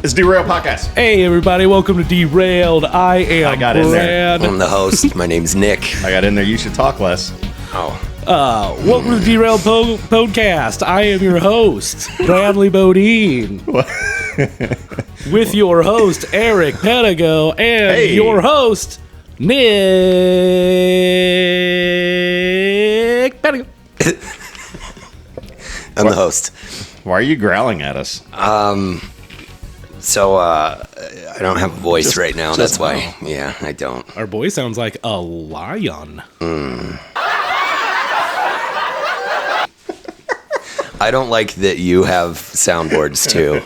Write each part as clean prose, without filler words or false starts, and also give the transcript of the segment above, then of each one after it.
It's Derailed Podcast. Hey, everybody, welcome to Derailed. I am got in there. Brad. I'm the host. My name's Nick. I got in there. You should talk less. Welcome to the Derailed Podcast. I am your host, Bradley Bodine. With your host, Eric Pedigo, and your host, Nick Pedigo. I'm the host. Why are you growling at us? I don't have a voice right now. That's why. Yeah, I don't. Our boy sounds like a lion. I don't like that you have soundboards too,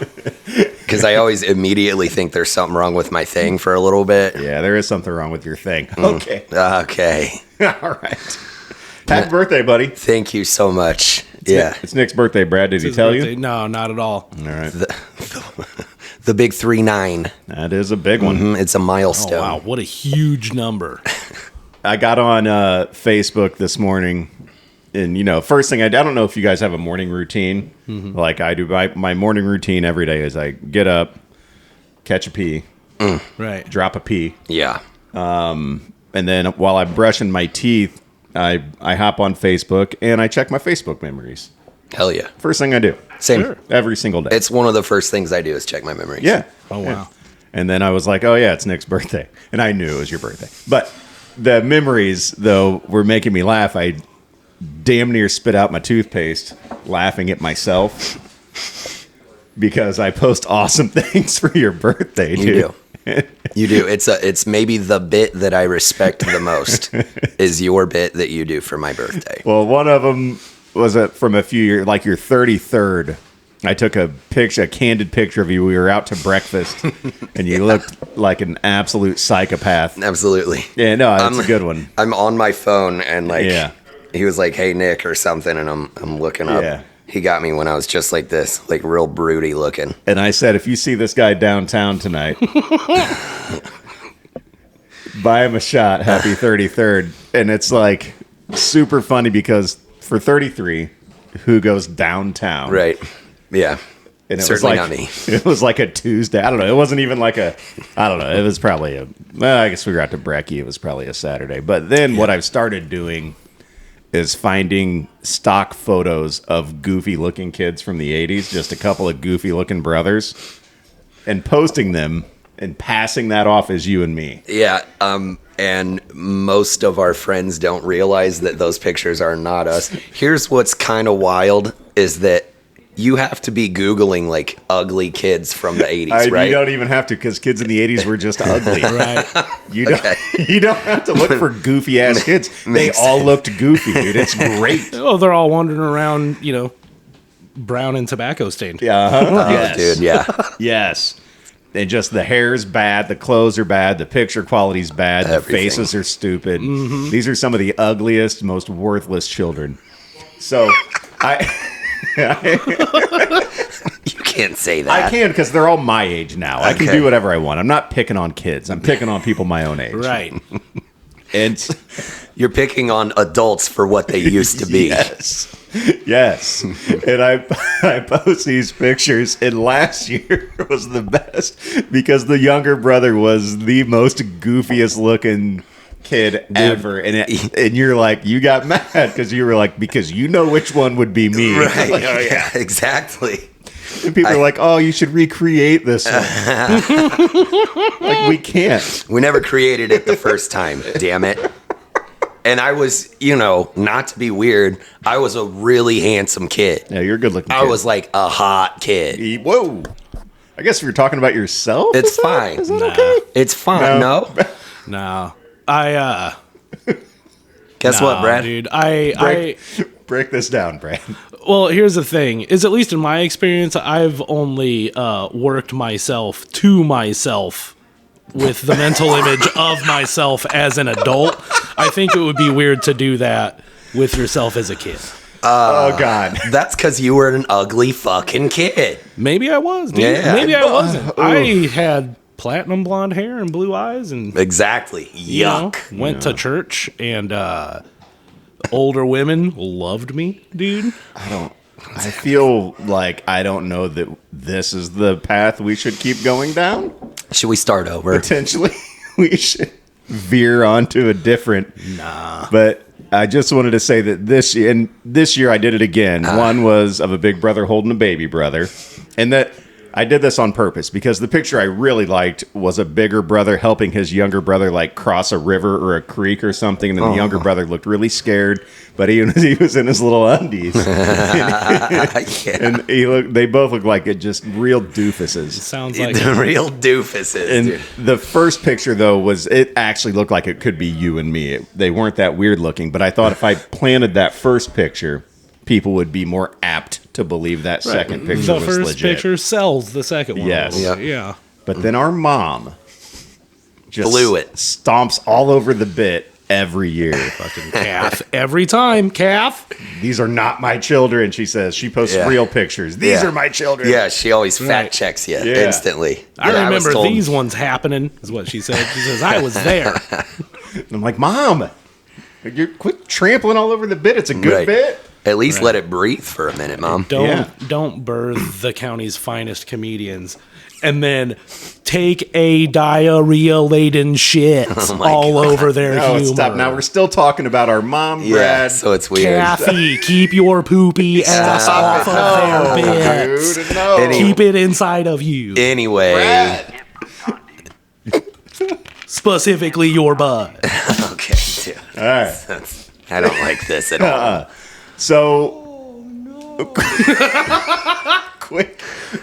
because I always immediately think there's something wrong with my thing for a little bit. Yeah, there is something wrong with your thing. Okay. Okay. All right. Happy birthday, buddy. Thank you so much. It's Nick's birthday, Brad. Did he tell you? No, not at all. All right. The big 3-9. That is a big one. It's a milestone. Oh, wow, what a huge number. I got on Facebook this morning, and, first thing I don't know if you guys have a morning routine like I do. My morning routine every day is I get up, catch a pee, Right. drop a pee. Yeah. And then while I'm brushing my teeth, I hop on Facebook and I check my Facebook memories. Hell yeah. First thing I do. Same. Sure. Every single day. It's one of the first things I do is check my memories. Yeah. Oh, wow. And then I was like, oh, yeah, it's Nick's birthday. And I knew it was your birthday. But the memories, though, were making me laugh. I damn near spit out my toothpaste laughing at myself because I post awesome things for your birthday, dude. You do. You do. It's maybe the bit that I respect the most is your bit that you do for my birthday. Well, one of them was from a few years, like your 33rd. I took a candid picture of you. We were out to breakfast, and you looked like an absolute psychopath. Absolutely. Yeah, no, that's a good one. I'm on my phone, and he was like, "Hey, Nick," or something, and I'm looking up. Yeah. He got me when I was just like this, like real broody looking. And I said, if you see this guy downtown tonight, buy him a shot. Happy 33rd. And it's like super funny because for 33, who goes downtown? Right. Yeah. And it Certainly was like, not me. It was like a Tuesday. I don't know. It wasn't even like I don't know. It was probably I guess we were out to Brecky. It was probably a Saturday. But then what I've started doing is finding stock photos of goofy looking kids from the 80s, just a couple of goofy looking brothers, and posting them and passing that off as you and me. Yeah. And most of our friends don't realize that those pictures are not us. Here's what's kind of wild is that you have to be Googling like ugly kids from the 80s, right? You don't even have to, because kids in the 80s were just ugly. Right. You don't have to look for goofy ass kids. They all looked goofy, dude. It's great. Oh, they're all wandering around, brown and tobacco stained. Yeah. Yes. Dude, yeah. Yes. And just the hair's bad, the clothes are bad, the picture quality's bad, Everything. The faces are stupid. These are some of the ugliest, most worthless children. So You can't say that. I can, because they're all my age now. I can Okay. do whatever I want. I'm not picking on kids. I'm picking on people my own age. Right. And You're picking on adults for what they used to be. Yes. And I post these pictures, and last year was the best because the younger brother was the most goofiest looking kid ever. And you're like, you got mad because you were like, because you know which one would be me. Right. Like, Oh, yeah, exactly. and people are like, oh, you should recreate this one. Like, we can't. We never created it the first time, damn it. And I was, not to be weird, I was a really handsome kid. Yeah, you're a good looking kid. I was like a hot kid. Whoa. I guess if you're talking about yourself, It's fine. Is that Nah. okay? It's fine. No? No. Guess what, Brad? Dude, Break this down, Brad. well, here's the thing, is at least in my experience, I've only worked myself to myself with the mental image of myself as an adult. I think it would be weird to do that with yourself as a kid. Oh, God. That's because you were an ugly fucking kid. Maybe I was, dude. Yeah. Maybe I wasn't. I had platinum blonde hair and blue eyes and Exactly. Yuck. went to church and older women loved me, dude. I feel like I don't know that this is the path we should keep going down. Should we start over? Potentially, we should veer onto a different. Nah. But I just wanted to say that this year I did it again. One was of a big brother holding a baby brother, and that I did this on purpose because the picture I really liked was a bigger brother helping his younger brother like cross a river or a creek or something, and then the younger brother looked really scared, but he was in his little undies, and they both looked like just real doofuses. Sounds like The real doofuses. And Dude. the first picture though it actually looked like it could be you and me. They weren't that weird looking, but I thought if I planted that first picture, people would be more apt to believe that second picture the was first legit. picture sells the second one. Yes. Yep. Yeah. But then our mom just Blew it. stomps all over the bit every year. Fucking calf. Every time, calf. These are not my children, she says. She posts Yeah. real pictures. These Yeah. are my children. Yeah, she always fact Right. checks you Yeah. instantly. I Yeah, was remember told- these ones happening, is what she said. She says, I was there. And I'm like, Mom, you quit trampling all over the bit. It's a good Right. bit. At least let it breathe for a minute, Mom. Don't birth the county's finest comedians and then take a diarrhea-laden shit my all over their No, humor. stop. Now we're still talking about our mom, Yeah, Brad. so it's weird. Kathy, keep your poopy ass off of No, their bits. dude, no. Keep it inside of you. Anyway, Brad. Specifically your butt. okay, dude. All right. I don't like this at all. So,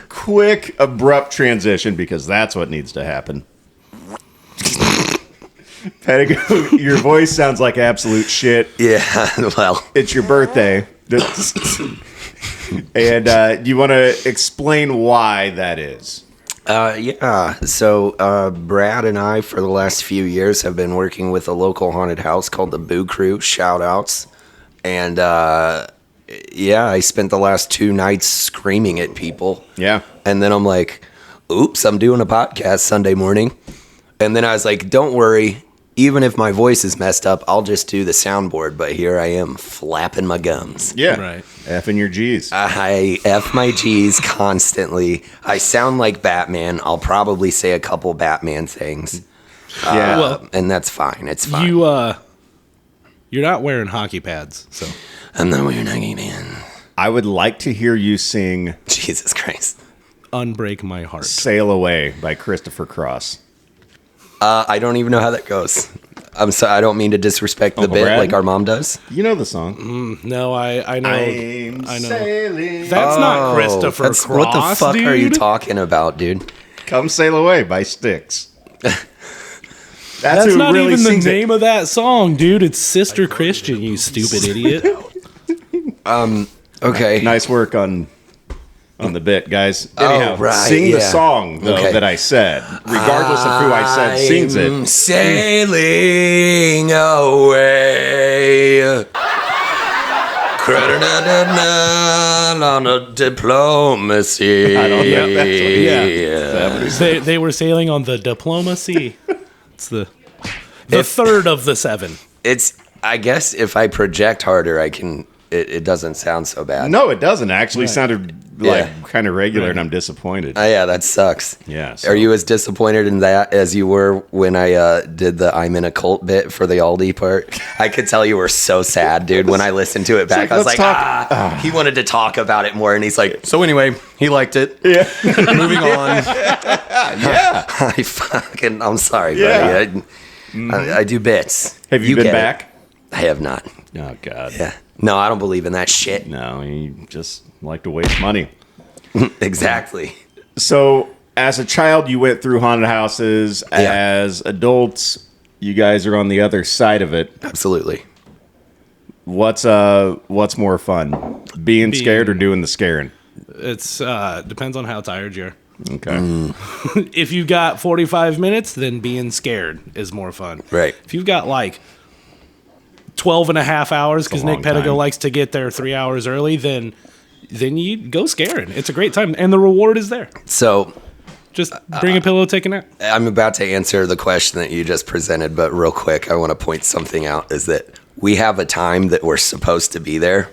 quick, abrupt transition because that's what needs to happen. Pettigo, your voice sounds like absolute shit. Yeah, well, It's your birthday. And you want to explain why that is? yeah. So Brad and I, for the last few years, have been working with a local haunted house called the Boo Crew. Shout outs. And yeah, I spent the last 2 nights screaming at people. Yeah. And then I'm like, oops, I'm doing a podcast Sunday morning. And then I was like, don't worry. Even if my voice is messed up, I'll just do the soundboard. But here I am flapping my gums. Yeah. Right. Effing your G's. I F my G's constantly. I sound like Batman. I'll probably say a couple Batman things. Yeah. Well, And that's fine. It's fine. You're not wearing hockey pads, so I'm not wearing hanging in. I would like to hear you sing Jesus Christ. unbreak my heart. Sail Away by Christopher Cross. I don't even know how that goes. I'm sorry. I don't mean to disrespect the Uncle bit Brad? like our mom does. You know the song. No, I know. I'm I know. sailing. That's not Christopher That's- Cross. What the fuck dude. are you talking about, dude? Come Sail Away by Styx. That's who not really even the sings it. name of that song, dude. It's Sister Christian, you stupid idiot. Okay. Nice work on the bit, guys. Anyhow, right, sing the yeah. song though Okay. that I said, regardless of who I said sings I'm it. sailing away. On a diplomacy. I don't know. That's what- Yeah. They were sailing on the Diplomacy. It's the third of the 7. It's. I guess if I project harder, I can. It doesn't sound so bad. No, it doesn't. Actually, sounded like Yeah. kind of regular, and I'm disappointed. Yeah, that sucks. Yeah, so- Are you as disappointed in that as you were when I did the "I'm in a cult" bit for the Aldi part? I could tell you were so sad, dude. When I listened to it back, like, I was let's like, talk- he wanted to talk about it more, and he's like, so anyway, he liked it. Yeah. Moving on. Yeah. I'm sorry, Yeah. buddy. I do bits. Have you been get it. back? I have not. Oh God. Yeah. No, I don't believe in that shit. No, you just like to waste money. Exactly. So, as a child, you went through haunted houses. Yeah. As adults, you guys are on the other side of it. Absolutely. What's more fun, being scared or doing the scaring? It's depends on how tired you are. Okay. If you got 45 minutes, then being scared is more fun. Right. If you've got like 12 and a half hours, because Nick long Pettigo time. likes to get there 3 hours early, then you go scaring. It's a great time, and the reward is there. So Just bring a pillow, take a nap. I'm about to answer the question that you just presented, but real quick, I want to point something out is that we have a time that we're supposed to be there.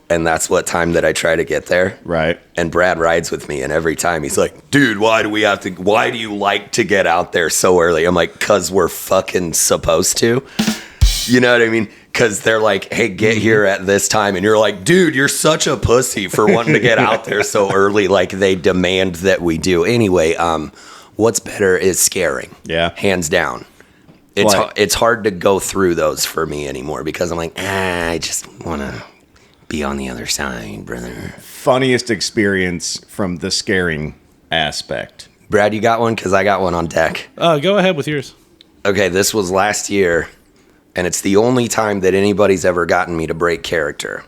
and that's what time that I try to get there. Right. And Brad rides with me, and every time he's like, dude, why do you like to get out there so early? I'm like, cause we're fucking supposed to. You know what I mean? Because they're like, hey, get here at this time. And you're like, dude, you're such a pussy for wanting to get out there so early. Like, they demand that we do. Anyway, what's better is scaring. Yeah. Hands down. It's hard to go through those for me anymore because I'm like, I just want to be on the other side, brother. Funniest experience from the scaring aspect. Brad, you got one? Because I got one on deck. Go ahead with yours. Okay, this was last year, and it's the only time that anybody's ever gotten me to break character.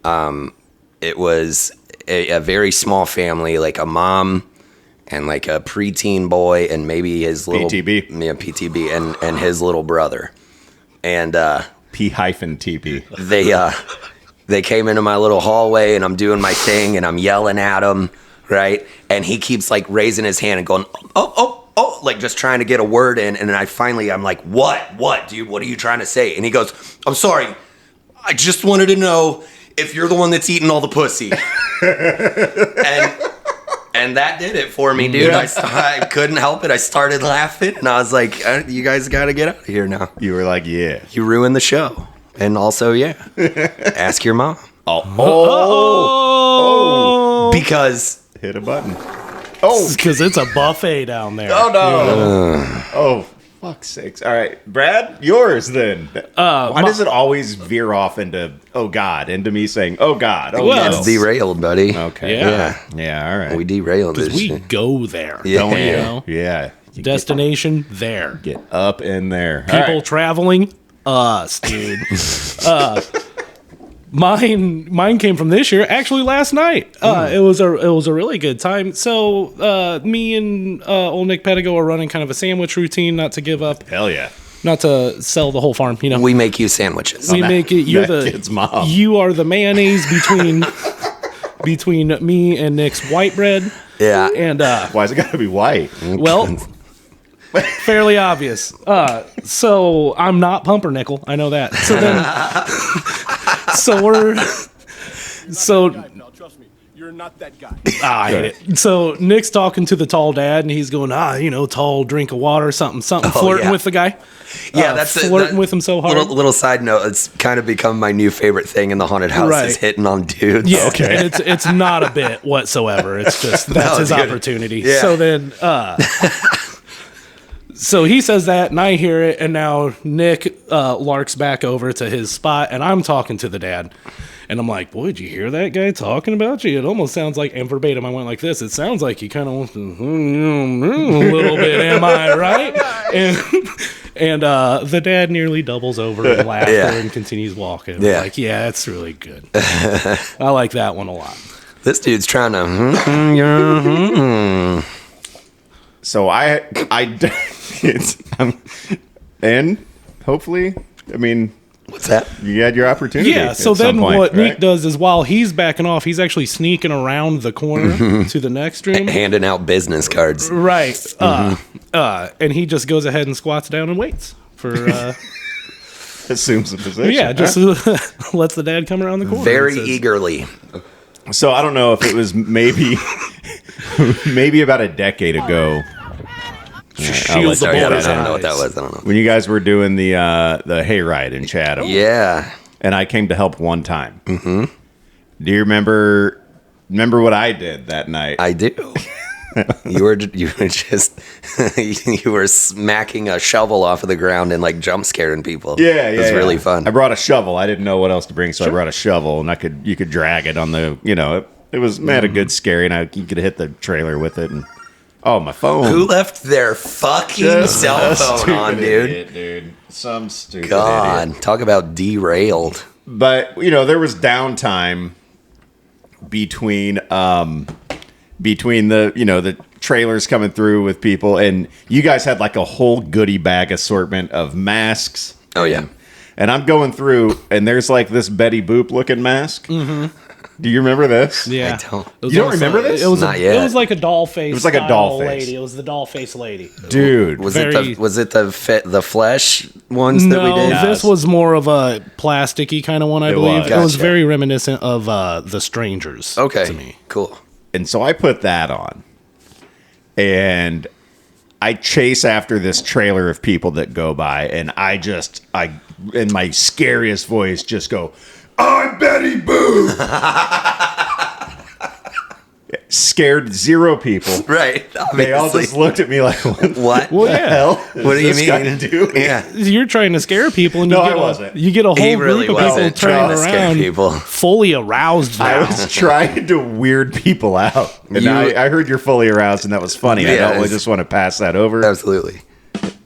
It was a very small family, like a mom and like a preteen boy and maybe his little... PTB. Yeah, PTB, and his little brother. And P-TP. They came into my little hallway, and I'm doing my thing, and I'm yelling at him, right? And he keeps, like, raising his hand and going, oh, like, just trying to get a word in. And then I'm like, what, dude? What are you trying to say? And he goes, I'm sorry. I just wanted to know if you're the one that's eating all the pussy. And that did it for me, dude. Yeah. I couldn't help it. I started laughing, and I was like, you guys got to get out of here now. You were like, yeah. You ruined the show. And also, yeah, ask your mom. Oh. Because... Hit a button. Oh. Because it's a buffet down there. Oh, no. Oh, fuck's sakes. All right. Brad, yours then. Why does it always veer off into, oh, God, into me saying, oh, God, oh, Well, no. It's derailed, buddy. Okay. Yeah. Yeah, all right. We derailed this We shit. go there. Yeah. Don't You you? know? Yeah. You Destination there. get up in there. All People right. traveling, us, dude. Mine came from this year. Actually, last night. It was a really good time. So me and old Nick Pedigo are running kind of a sandwich routine. Not to give up, Hell yeah. not to sell the whole farm. You know, We make you sandwiches. we make it. You're that the kid's mom. You are the mayonnaise between me and Nick's white bread. Yeah. And Why's it got to be white? well, fairly obvious. So I'm not pumpernickel. I know that. So then, No, trust me, you're not that guy. I hate it. So Nick's talking to the tall dad, and he's going, tall drink of water, something, flirting yeah. with the guy. Yeah, that's flirting with him so hard. Little side note, it's kind of become my new favorite thing in the haunted house Right. is hitting on dudes. Yeah, okay. And it's not a bit whatsoever. It's just that's No, his it's good. opportunity. Yeah. So then, so he says that, and I hear it, and now Nick larks back over to his spot, and I'm talking to the dad, and I'm like, "Boy, did you hear that guy talking about you? It almost sounds like," and verbatim, I went like this. It sounds like he kind of wants to a little bit. Am I right? And the dad nearly doubles over in laughter Yeah. and continues walking. Yeah. Like, yeah, that's really good. I like that one a lot. This dude's trying to... So and hopefully, I mean, What's that? you had your opportunity. Yeah, so at some then point, what right? Nick does is while he's backing off, he's actually sneaking around the corner to the next room. Handing out business cards. Right. And he just goes ahead and squats down and waits for assumes the position. yeah, just huh? lets the dad come around the corner. Very and says, eagerly. So I don't know if it was maybe about a decade ago Shield the Sorry, I boys' don't know what that eyes. was. I don't know. when you guys were doing the hayride in Chatham. Yeah. And I came to help one time. Mm-hmm. Do you remember what I did that night? I do. You were just you were smacking a shovel off of the ground and like jump scaring people. Yeah, it was really fun. I brought a shovel. I didn't know what else to bring, so I brought a shovel, and you could drag it on the, it was had a good scary, and you could hit the trailer with it, and my phone. Who left their fucking cell phone Stupid on, dude? idiot, dude. Some stupid God, idiot. talk about derailed. But there was downtime between the trailers coming through with people, and you guys had like a whole goodie bag assortment of masks. Oh yeah. And I'm going through, and there's like this Betty Boop looking mask. Mm-hmm. Do you remember this? Yeah. I don't. It was You don't also- remember this? It was Not a, yet. It was like a doll face. It was like a style doll face. lady. It was the doll face lady. Dude. Was Very- it the flesh ones that we No, did? this was more of a plasticky kind of one, I It believe. was. It was Gotcha. very reminiscent of The Strangers. Okay, To me. cool. And so I put that on. And I chase after this trailer of people that go by. And I in my scariest voice, just go, I'm Betty Boop. Scared 0 people. Right. They all obviously. just looked at me like, what What? the hell is What do you this guy mean? doing? Yeah. You're trying to scare people, and No, you I get wasn't. You get a whole He really group of people wasn't trying turning to scare around, people. fully aroused I now. was trying to weird people out. And You- I heard you're fully aroused, and that was funny. I Yeah, don't really it's- just want to pass that over. Absolutely.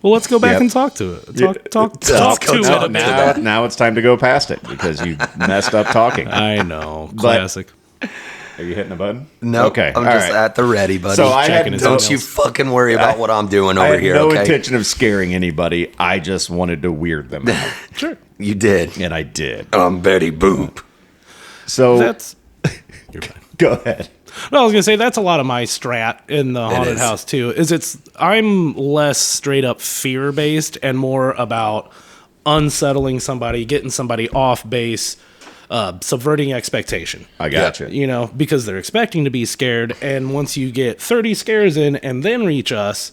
Well, let's go back Yep. and talk to it. Talk go to it talk a bit. to Now it's time to go past it because you messed up talking. I know, classic. Are you hitting a button? No. Okay. I'm all just right. at the ready, buddy. So I checking had his no, Don't you fucking worry about what I'm doing I over had here, no okay? intention of scaring anybody. I just wanted to weird them out. Sure, You did. And I did. I'm Betty Boop. So that's. You're fine. go ahead. No, I was gonna say that's a lot of my strat in the haunted is. house too. I'm less straight up fear based and more about unsettling somebody, getting somebody off base, subverting expectation. I got you. You know, because they're expecting to be scared, and once you get 30 scares in and then reach us,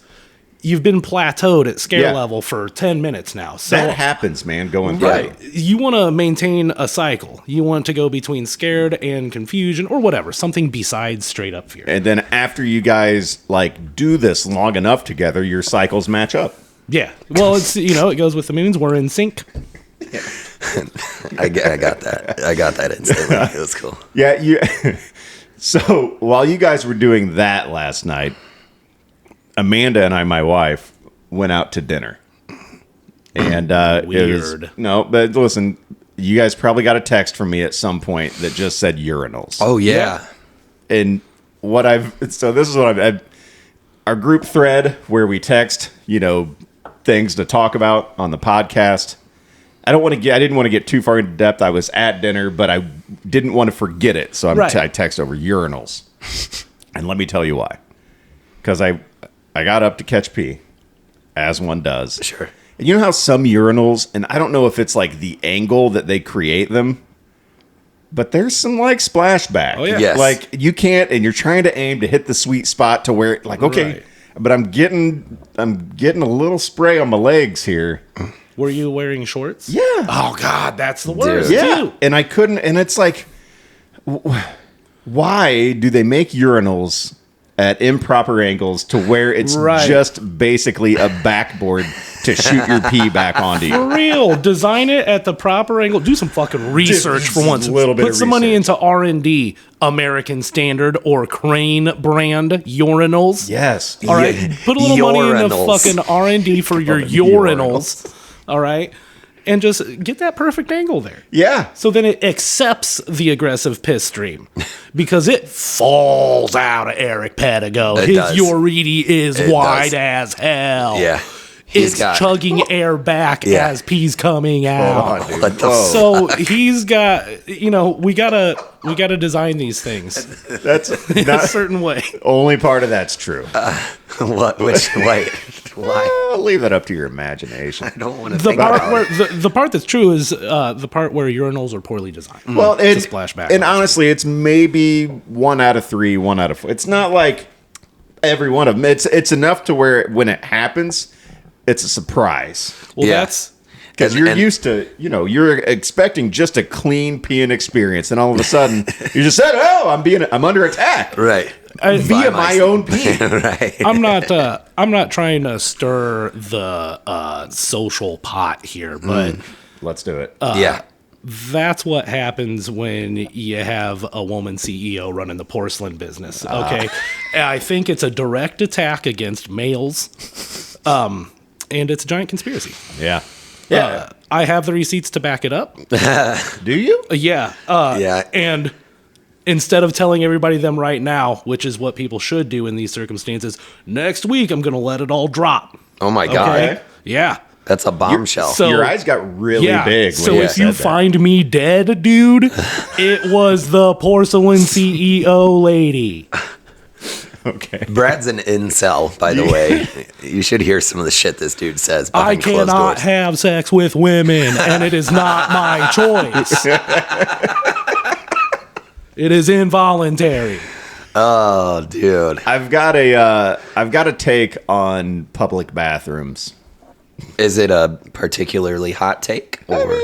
you've been plateaued at scare Yeah. level for 10 minutes now. So That happens, man, going Right. through. you want to maintain a cycle. You want to go between scared and confusion or whatever, something besides straight up fear. And then after you guys like do this long enough together, your cycles match up. Yeah. Well, it's, it goes with the moons. We're in sync. I got that. I got that instantly. It was cool. Yeah, you. So while you guys were doing that last night, Amanda and I, my wife, went out to dinner, and Weird. but listen, you guys probably got a text from me at some point that just said urinals. Oh, yeah. And this is what I've our group thread where we text, things to talk about on the podcast. I didn't want to get too far into depth. I was at dinner, but I didn't want to forget it. So Right. I text over urinals. And let me tell you why. Because I got up to catch pee, as one does. Sure. And you know how some urinals, and I don't know if it's like the angle that they create them, but there's some like splashback. Oh, yeah. Yes. Like you can't, and you're trying to aim to hit the sweet spot to where, like, okay, Right. but I'm getting a little spray on my legs here. Were you wearing shorts? Yeah. Oh, God, that's the worst, Dude. Yeah. too. And I couldn't, and it's like, why do they make urinals at improper angles to where it's Right. just basically a backboard to shoot your pee back onto you? For real, design it at the proper angle. Do some fucking research Just for once. a little bit Put of some money research. into R&D, American Standard or Crane brand urinals. Yes. All right, put a little money into Urinals. fucking R&D for your Fucking urinals. All right, and just get that perfect angle there. Yeah. So then it accepts the aggressive piss stream because it falls out of Eric Patago. It His does. urethra is It wide does. as hell. Yeah. It's chugging air back Yeah. as pee's coming out. Hold on, dude. What the Whoa. So he's got, we gotta design these things That's in a not certain way. only part of that's true. What? Which? Wait. Why? I'll leave that up to your imagination. I don't want to The think part about where it. the part that's true is the part where urinals are poorly designed. Well, It's a splashback. And honestly, it's maybe 1 out of 3, 1 out of 4. It's not like every one of them. It's enough to where when it happens, it's a surprise. Well, Yeah. that's Because And- you're and- used to, you're expecting just a clean peeing experience, and all of a sudden you just said, "Oh, I'm under attack Right. via my own pee." Right. I'm not trying to stir the social pot here, but Let's do it. Yeah. that's what happens when you have a woman CEO running the porcelain business. Okay, I think it's a direct attack against males, and it's a giant conspiracy. Yeah. I have the receipts to back it up. Do you? Yeah. Yeah. And instead of telling everybody them right now, which is what people should do in these circumstances, next week I'm going to let it all drop. Oh my god. Okay? Yeah. That's a bombshell. So- Your eyes got really big. So when if you said that. find me dead, dude, it was the porcelain CEO lady. Okay. Brad's an incel, by the way. You should hear some of the shit this dude says I behind closed cannot doors. have sex with women, and it is not my choice. It is involuntary. Oh, dude. I've got a take on public bathrooms. Is it a particularly hot take? Or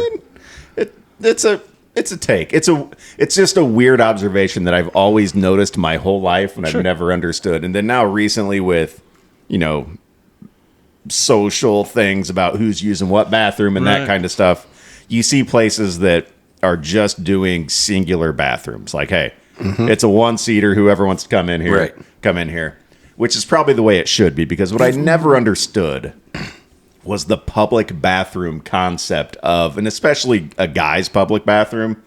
It's a take. It's just a weird observation that I've always noticed my whole life and I've never understood. And then now recently with, social things about who's using what bathroom and that kind of stuff, you see places that are just doing singular bathrooms. Like, hey, it's a one-seater. Whoever wants to come in here, come in here. Which is probably the way it should be, because what I never understood was the public bathroom concept of, and especially a guy's public bathroom,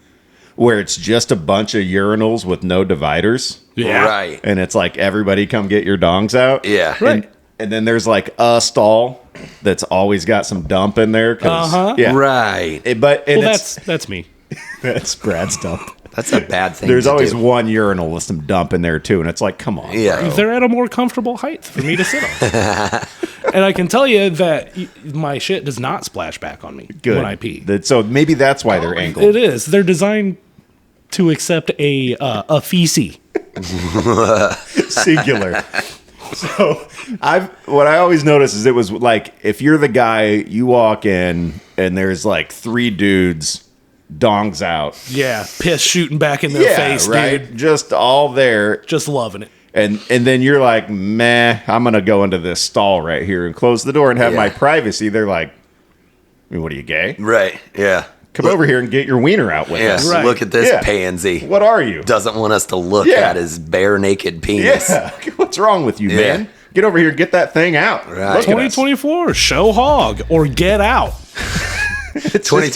where it's just a bunch of urinals with no dividers. Yeah. Right. And it's like, everybody come get your dongs out. Yeah. Right. And then there's like a stall that's always got some dump in there. Yeah. Right. That's me. That's Brad's dump. That's a bad thing. There's to always do. one urinal with some dump in there too. And it's like, come on. Yeah. bro. They're at a more comfortable height for me to sit on. And I can tell you that my shit does not splash back on me Good. when I pee. So maybe that's why they're angled. It is. They're designed to accept a feces. Singular. So what I always notice is it was like, if you're the guy, you walk in and there's like three dudes, dongs out. Yeah, piss shooting back in their face, right? dude. Just all there. Just loving it. And then you're like, meh, I'm going to go into this stall right here and close the door and have my privacy. They're like, what are you, gay? Right. Yeah. Come over here and get your wiener out with Yeah. us. Right. Look at this Yeah. pansy. What are you? Doesn't want us to look Yeah. at his bare naked penis. Yeah. What's wrong with you, Yeah. man? Get over here and get that thing out. Right. Look at us. 2024, show hog or get out. 20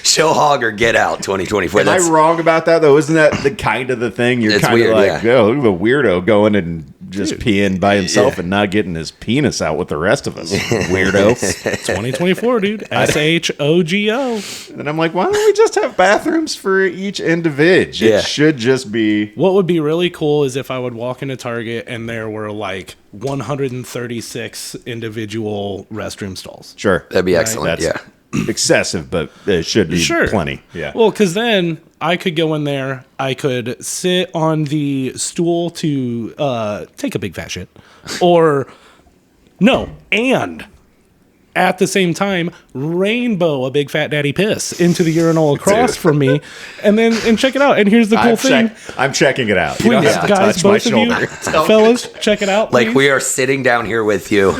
Show hog or get out 2024. Am I wrong about that, though? Isn't that the kind of the thing? You're It's kind of weird, like, yeah. oh, look at a weirdo going and just peeing by himself and not getting his penis out with the rest of us. Weirdo. 2024, dude. SHOGO. And I'm like, why don't we just have bathrooms for each individual? Yeah. It should just be... What would be really cool is if I would walk into Target and there were like 136 individual restroom stalls. Sure. That'd be excellent. That's Yeah. excessive, but it should be plenty. Yeah. Well, because then I could go in there, I could sit on the stool to take a big fat shit. Or, no, and at the same time, rainbow a big fat daddy piss into the urinal across from me. And check it out. And here's the cool thing. I'm checking it out. Please, You don't have to guys, touch my both of you, shoulder. fellas, check it out. Like please. we are sitting down here with you.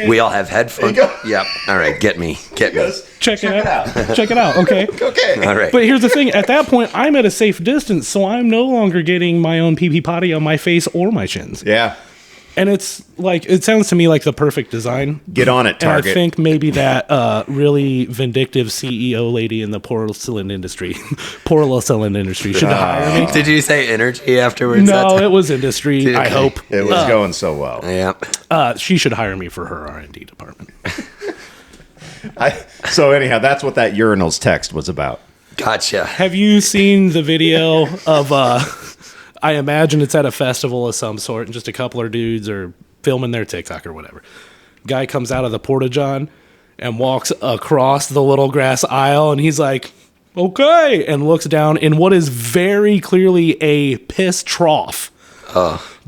We all have headphones. There you go. Yep. All right. Get me. Check it out. Check it out. Okay. Okay. All right. But here's the thing. At that point, I'm at a safe distance, so I'm no longer getting my own pee-pee potty on my face or my shins. Yeah. And it's like, it sounds to me like the perfect design. Get on it, And I Target. think maybe that really vindictive CEO lady in the porcelain industry should hire me. Did you say energy afterwards? No, it was industry, Dude, I hope. It was going so well. Yep. She should hire me for her R&D department. So anyhow, that's what that urinals text was about. Gotcha. Have you seen the video of, I imagine it's at a festival of some sort, and just a couple of dudes are filming their TikTok or whatever. Guy comes out of the porta-john and walks across the little grass aisle, and he's like, okay, and looks down in what is very clearly a piss trough.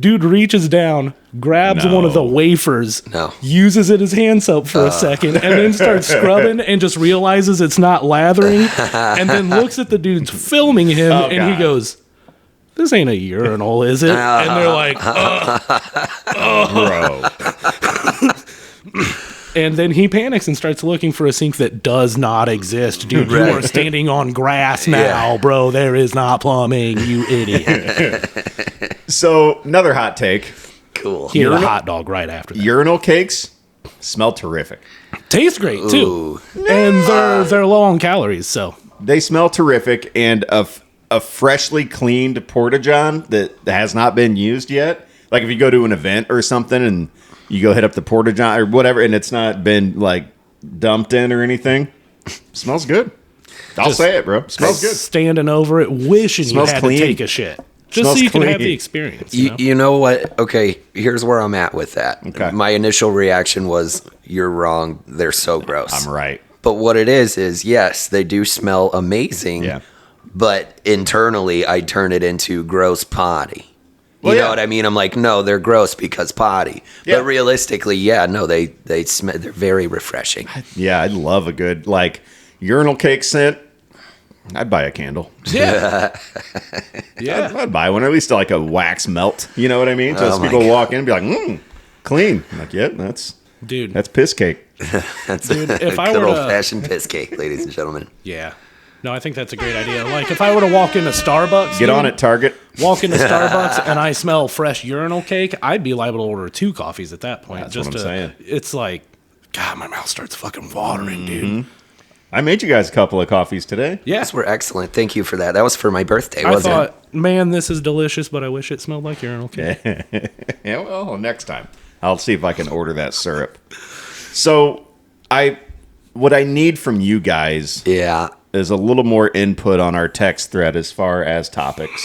Dude reaches down, grabs one of the wafers, uses it as hand soap for a second, and then starts scrubbing and just realizes it's not lathering, and then looks at the dudes filming him, and he goes, this ain't a urinal, is it? And they're like, Bro. and then he panics and starts looking for a sink that does not exist. Dude, you are standing on grass now, bro. There is not plumbing, you idiot. So another hot take. Cool. He ate a hot dog right after that. Urinal cakes smell terrific. Tastes great, too. And they're low on calories, so. They smell terrific, and a freshly cleaned porta-john that has not been used yet. Like if you go to an event or something and you go hit up the porta john or whatever, and it's not been like dumped in or anything. Smells good. I'll say it, bro. Smells good. Standing over it, wishing Smells you had clean. to take a shit. Just Smells so you can have clean. the experience. You know? You know what? Okay, here's where I'm at with that. Okay. My initial reaction was, you're wrong. They're so gross. I'm right. But what it is yes, they do smell amazing. Yeah. But internally, I turn it into gross potty. You Well, know yeah. what I mean? I'm like, no, they're gross because potty. Yeah. But realistically, yeah, no, they smell. They're very refreshing. Yeah, I'd love a good like urinal cake scent. I'd buy a candle. Yeah. Yeah. I'd buy one, or at least like a wax melt. You know what I mean? So Oh as my people God. walk in and be like, clean. I'm like, yeah, that's Dude. piss cake. That's Dude, if I good were old to- fashioned piss cake, ladies and gentlemen. Yeah. No, I think that's a great idea. Like, if I were to walk into Starbucks, Get on it, Target. Walk into Starbucks and I smell fresh urinal cake, I'd be liable to order 2 coffees at that point. That's just what I'm saying. It's like, God, my mouth starts fucking watering, dude. I made you guys a couple of coffees today. Yeah. Those were excellent. Thank you for that. That was for my birthday, I wasn't it? thought, man, this is delicious, but I wish it smelled like urinal cake. Yeah, well, next time I'll see if I can order that syrup. So, what I need from you guys Yeah. is a little more input on our text thread as far as topics.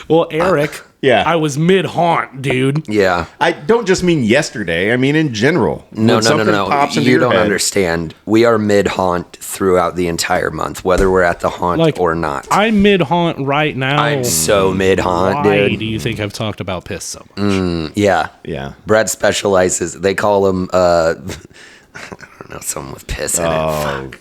Well, Eric, Yeah. I was mid-haunt, dude. Yeah. I don't just mean yesterday. I mean in general. No, When something pops into You your don't head- understand. We are mid haunt throughout the entire month, whether we're at the haunt Like, or not. I'm mid-haunt right now. I'm so mid haunt, Why dude. do you think I've talked about piss so much? Yeah. Yeah. Brad specializes. They call him, I don't know, someone with piss in it.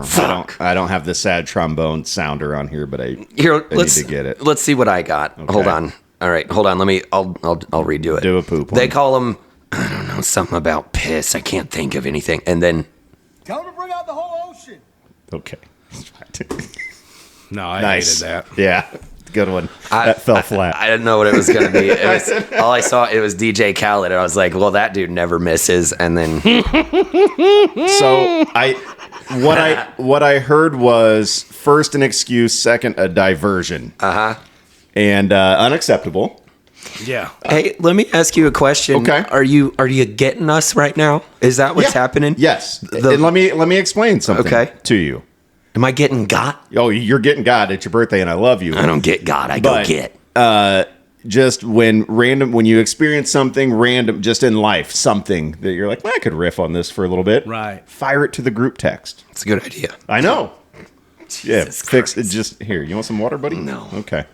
Fuck. I don't have the sad trombone sounder on here, but I Here, need let's to get it. Let's see what I got. Hold on. All right, hold on. I'll redo it. Do a poop They one. call him, I don't know, something about piss. I can't think of anything. And then Tell him to bring out the whole ocean. Okay. No, I Nice. hated that. Yeah. Good one. That fell flat. I didn't know what it was going to be. It was, all I saw, it was DJ Khaled. And I was like, well, that dude never misses. And then, So what I heard was first an excuse, second a diversion. And unacceptable. Yeah. hey, let me ask you a question. Okay. Are you getting us right now? Is that what's Yeah. happening? Yes. And let me explain something Okay. to you. Am I getting got? Oh, you're getting God. It's your birthday, and I love you. I don't get got. I But, go get. Just when you experience something random, just in life, something that you're like, well, I could riff on this for a little bit. Right. Fire it to the group text. It's a good idea. I know. Yeah. Jesus Fix it. Christ. Just here. You want some water, buddy? No. Okay.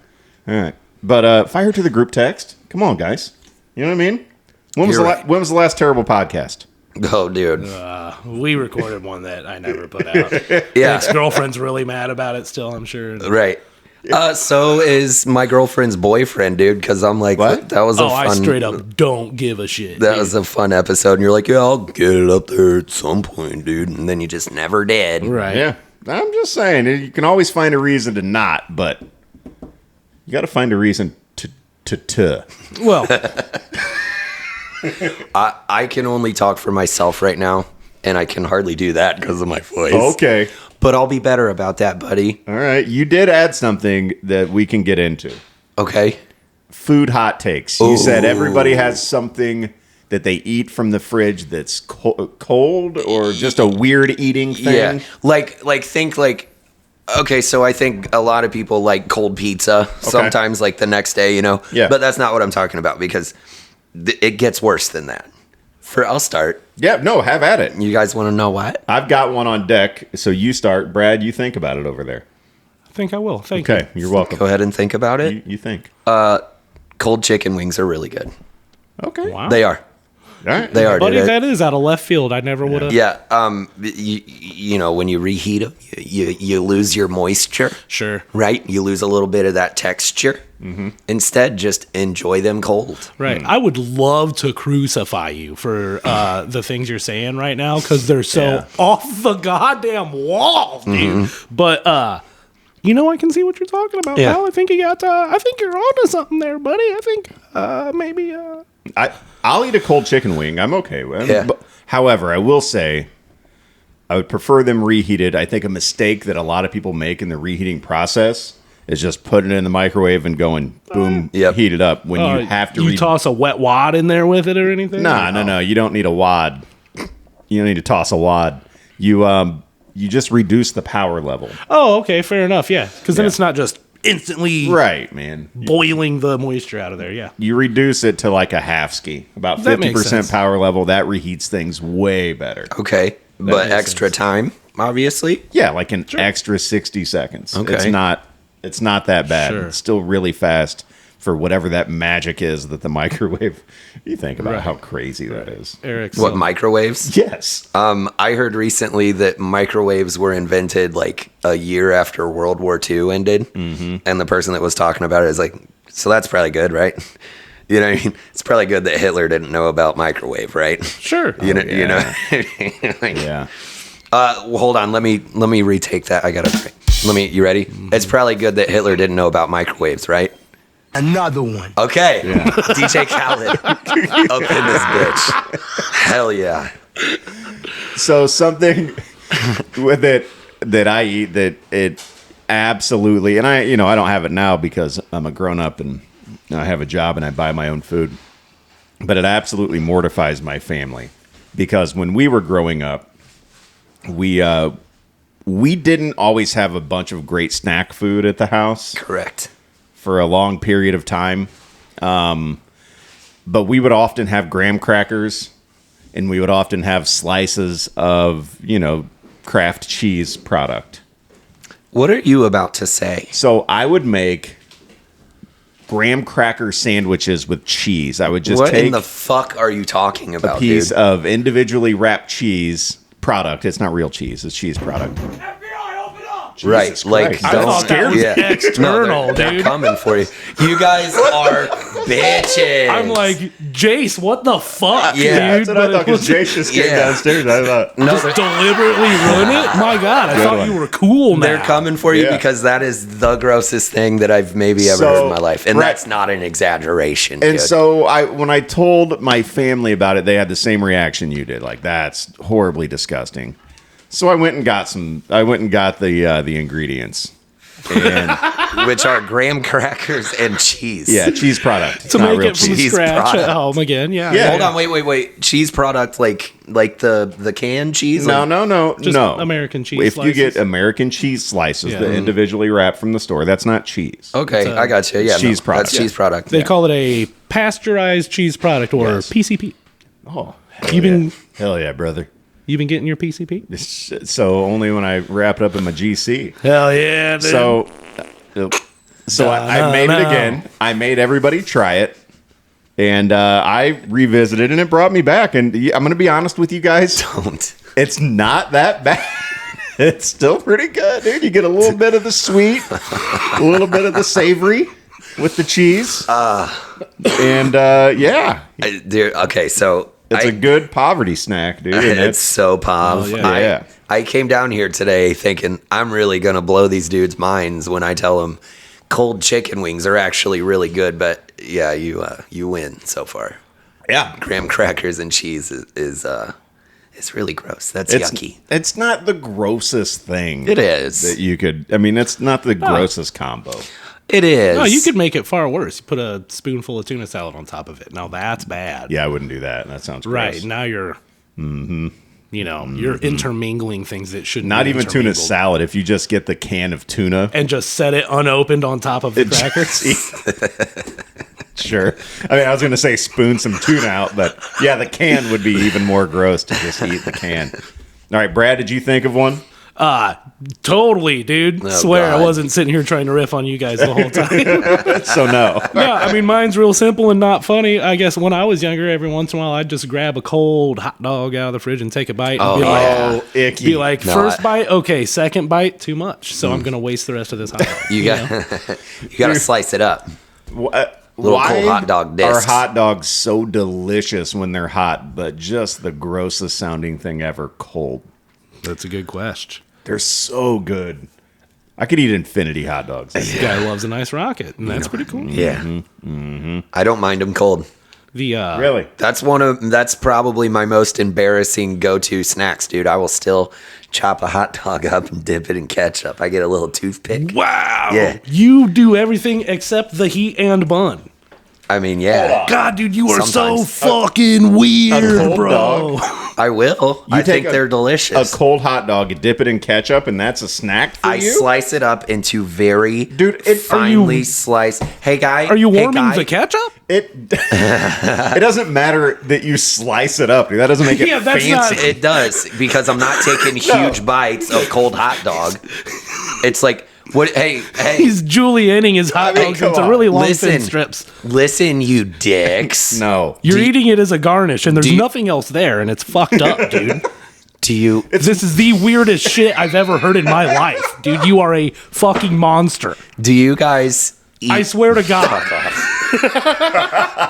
All right. But fire it to the group text. Come on, guys. You know what I mean? When was You're the right. when was the last terrible podcast? Oh, dude. We recorded one that I never put out. Yeah. Ex-girlfriend's really mad about it still, I'm sure. Right. So is my girlfriend's boyfriend, dude. Because I'm like, What? that was a Oh, fun. I straight up don't give a shit. That dude. was a fun episode, and you're like, yeah, I'll get it up there at some point, dude. And then you just never did. right. Yeah. I'm just saying, you can always find a reason to not, but you got to find a reason to. Well, I can only talk for myself right now, and I can hardly do that because of my voice. Okay. But I'll be better about that, buddy. All right. You did add something that we can get into. Okay. Food hot takes. You said everybody has something that they eat from the fridge that's cold or just a weird eating thing. Yeah. Like think like. Okay, so I think a lot of people like cold pizza. Sometimes like the next day, you know. Yeah. But that's not what I'm talking about because it gets worse than that. I'll start. Yeah, no, have at it. You guys want to know what? I've got one on deck, so you start. Brad, you think about it over there. I think I will. Thank Okay, you're welcome. Go ahead and think about it. You think. Cold chicken wings are really good. Okay. you. Wow. They are. All right. They are. Buddy, dude. that is out of left field. I never would have. Yeah. You know, when you reheat them, you lose your moisture, Sure. right? You lose a little bit of that texture. Mm-hmm. Instead, just enjoy them cold. Right. I would love to crucify you for the things you're saying right now because they're so off the goddamn wall, dude. But you know, I can see what you're talking about, Yeah. pal. I think you're onto something there, buddy. I think maybe. I'll eat a cold chicken wing. I'm okay with it. Yeah. But, however, I will say I would prefer them reheated. I think a mistake that a lot of people make in the reheating process is just putting it in the microwave and going boom, Yep. heat it up. When you have to you toss a wet wad in there with it or anything? No. You don't need a wad. You don't need to toss a wad. You just reduce the power level. Oh, okay, fair enough. Yeah, because then Yeah. it's not just instantly Right, man. boiling the moisture out of there. Yeah. You reduce it to like a half ski, about That makes 50% sense. power level. That reheats things way better. Okay, but makes extra time, obviously. Yeah, like an extra 60 seconds. Okay. It's not that bad. Sure. It's still really fast for whatever that magic is that the microwave. You think about how crazy that is. Eric. What, microwaves? Yes. I heard recently that microwaves were invented like a year after World War II ended. Mm-hmm. And the person that was talking about it is like, so that's probably good, right? You know what I mean? It's probably good that Hitler didn't know about microwave, right? Sure. You know, Like, Yeah. well, hold on. Let me retake that. I gotta. You ready? It's probably good that Hitler didn't know about microwaves, right? Another one. Okay. DJ Khaled up in this bitch. Hell yeah. So something with it that I eat that it absolutely, and I don't have it now because I'm a grown up and I have a job and I buy my own food, but it absolutely mortifies my family because when we were growing up, we didn't always have a bunch of great snack food at the house Correct. for a long period of time. But we would often have graham crackers and we would often have slices of, Kraft cheese product. What are you about to say? So I would make graham cracker sandwiches with cheese. I would just What take in the fuck are you talking a about, piece dude? of individually wrapped cheese product. It's not real cheese. It's cheese product. FBI, open up! Right, Jesus like Christ. I don't thought that was yeah. external, No, they're dude. coming for you. You guys are bitches. I'm like, Jace, what the fuck, Yeah, dude? That's what I thought, because But Jace just came Yeah. downstairs. I thought, no, just deliberately ruin it? My God, I thought one. you were cool now. they're coming for you Yeah. because that is the grossest thing that I've maybe ever heard in my life, and right. that's not an exaggeration. And dude. so when I told my family about it, they had the same reaction you did. Like, that's horribly disgusting. So I went and got the ingredients. And which are graham crackers and cheese. yeah, cheese product. to Not make real it from cheese. cheese scratch product. at home again. Yeah. Yeah. Hold on, wait. Cheese product like the canned cheese? No, Like, Just no. American cheese If you get slices. American cheese slices Yeah. that individually wrapped from the store, that's not cheese. Okay, It's a- I got you. Yeah, cheese product. That's cheese product. They call it a pasteurized cheese product or Yes. PCP. Oh, hell yeah, brother. You been getting your PCP? So only when I wrap it up in my GC. Hell yeah, dude. So I made it again. I made everybody try it. And I revisited and it brought me back. And I'm going to be honest with you guys. Don't. It's not that bad. It's still pretty good, dude. You get a little bit of the sweet, a little bit of the savory with the cheese. And yeah, Dude, okay, so it's a good poverty snack, dude. And it's so pov. Oh, yeah. Yeah. I came down here today thinking I'm really gonna blow these dudes' minds when I tell them cold chicken wings are actually really good. But yeah, you win so far. yeah. Graham crackers and cheese is really gross. That's yucky. It's not the grossest thing. It is. That you could. I mean, it's not the grossest combo. It is. No, you could make it far worse. You put a spoonful of tuna salad on top of it. Now that's bad. Yeah, I wouldn't do that. That sounds gross. Right. Now you're, you're intermingling things that shouldn't Not be even tuna intermingled. salad. If you just get the can of tuna, And just set it unopened on top of the crackers. sure. I mean, I was going to say spoon some tuna out, but yeah, the can would be even more gross to just eat the can. All right, Brad, did you think of one? Totally, dude. Oh, Swear God. I wasn't sitting here trying to riff on you guys the whole time. So no. Yeah, I mean, mine's real simple and not funny. I guess when I was younger, every once in a while, I'd just grab a cold hot dog out of the fridge and take a bite and be like, Oh, icky. be like, No, first I- bite, okay, second bite, too much. So I'm going to waste the rest of this hot dog. You got you got to slice it up. Little Why cold hot dog are discs. hot dogs so delicious when they're hot, but just the grossest sounding thing ever cold? That's a good question. They're so good. I could eat infinity hot dogs. This guy loves a nice rocket, and that's pretty cool. Yeah. I don't mind them cold. Really? That's probably my most embarrassing go-to snacks, dude. I will still chop a hot dog up and dip it in ketchup. I get a little toothpick. Wow. Yeah. You do everything except the heat and bun. I mean, yeah. God, dude, you are Sometimes. so fucking weird, cold bro. dog. I will. I think they're delicious. A cold hot dog, you dip it in ketchup, and that's a snack for I you? slice it up into very finely sliced. Hey, guy. Are you warming the ketchup? It doesn't matter that you slice it up. Dude. That doesn't make it Yeah, that's fancy. not- It does, because I'm not taking huge bites of cold hot dog. It's like, what? Hey. He's julienning his hot dogs come into on. really long Listen. thin strips. Listen, you dicks. No. You're eating it as a garnish, and there's you- nothing else there, and it's fucked up, dude. Do you? This is the weirdest shit I've ever heard in my life, dude. You are a fucking monster. Do you guys? Eat? I swear to God.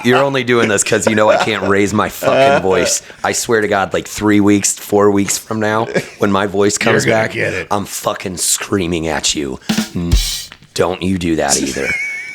You're only doing this because you know I can't raise my fucking voice. I swear to God, like 3 weeks, 4 weeks from now, when my voice comes You're gonna back, get it. I'm fucking screaming at you. Don't you do that either.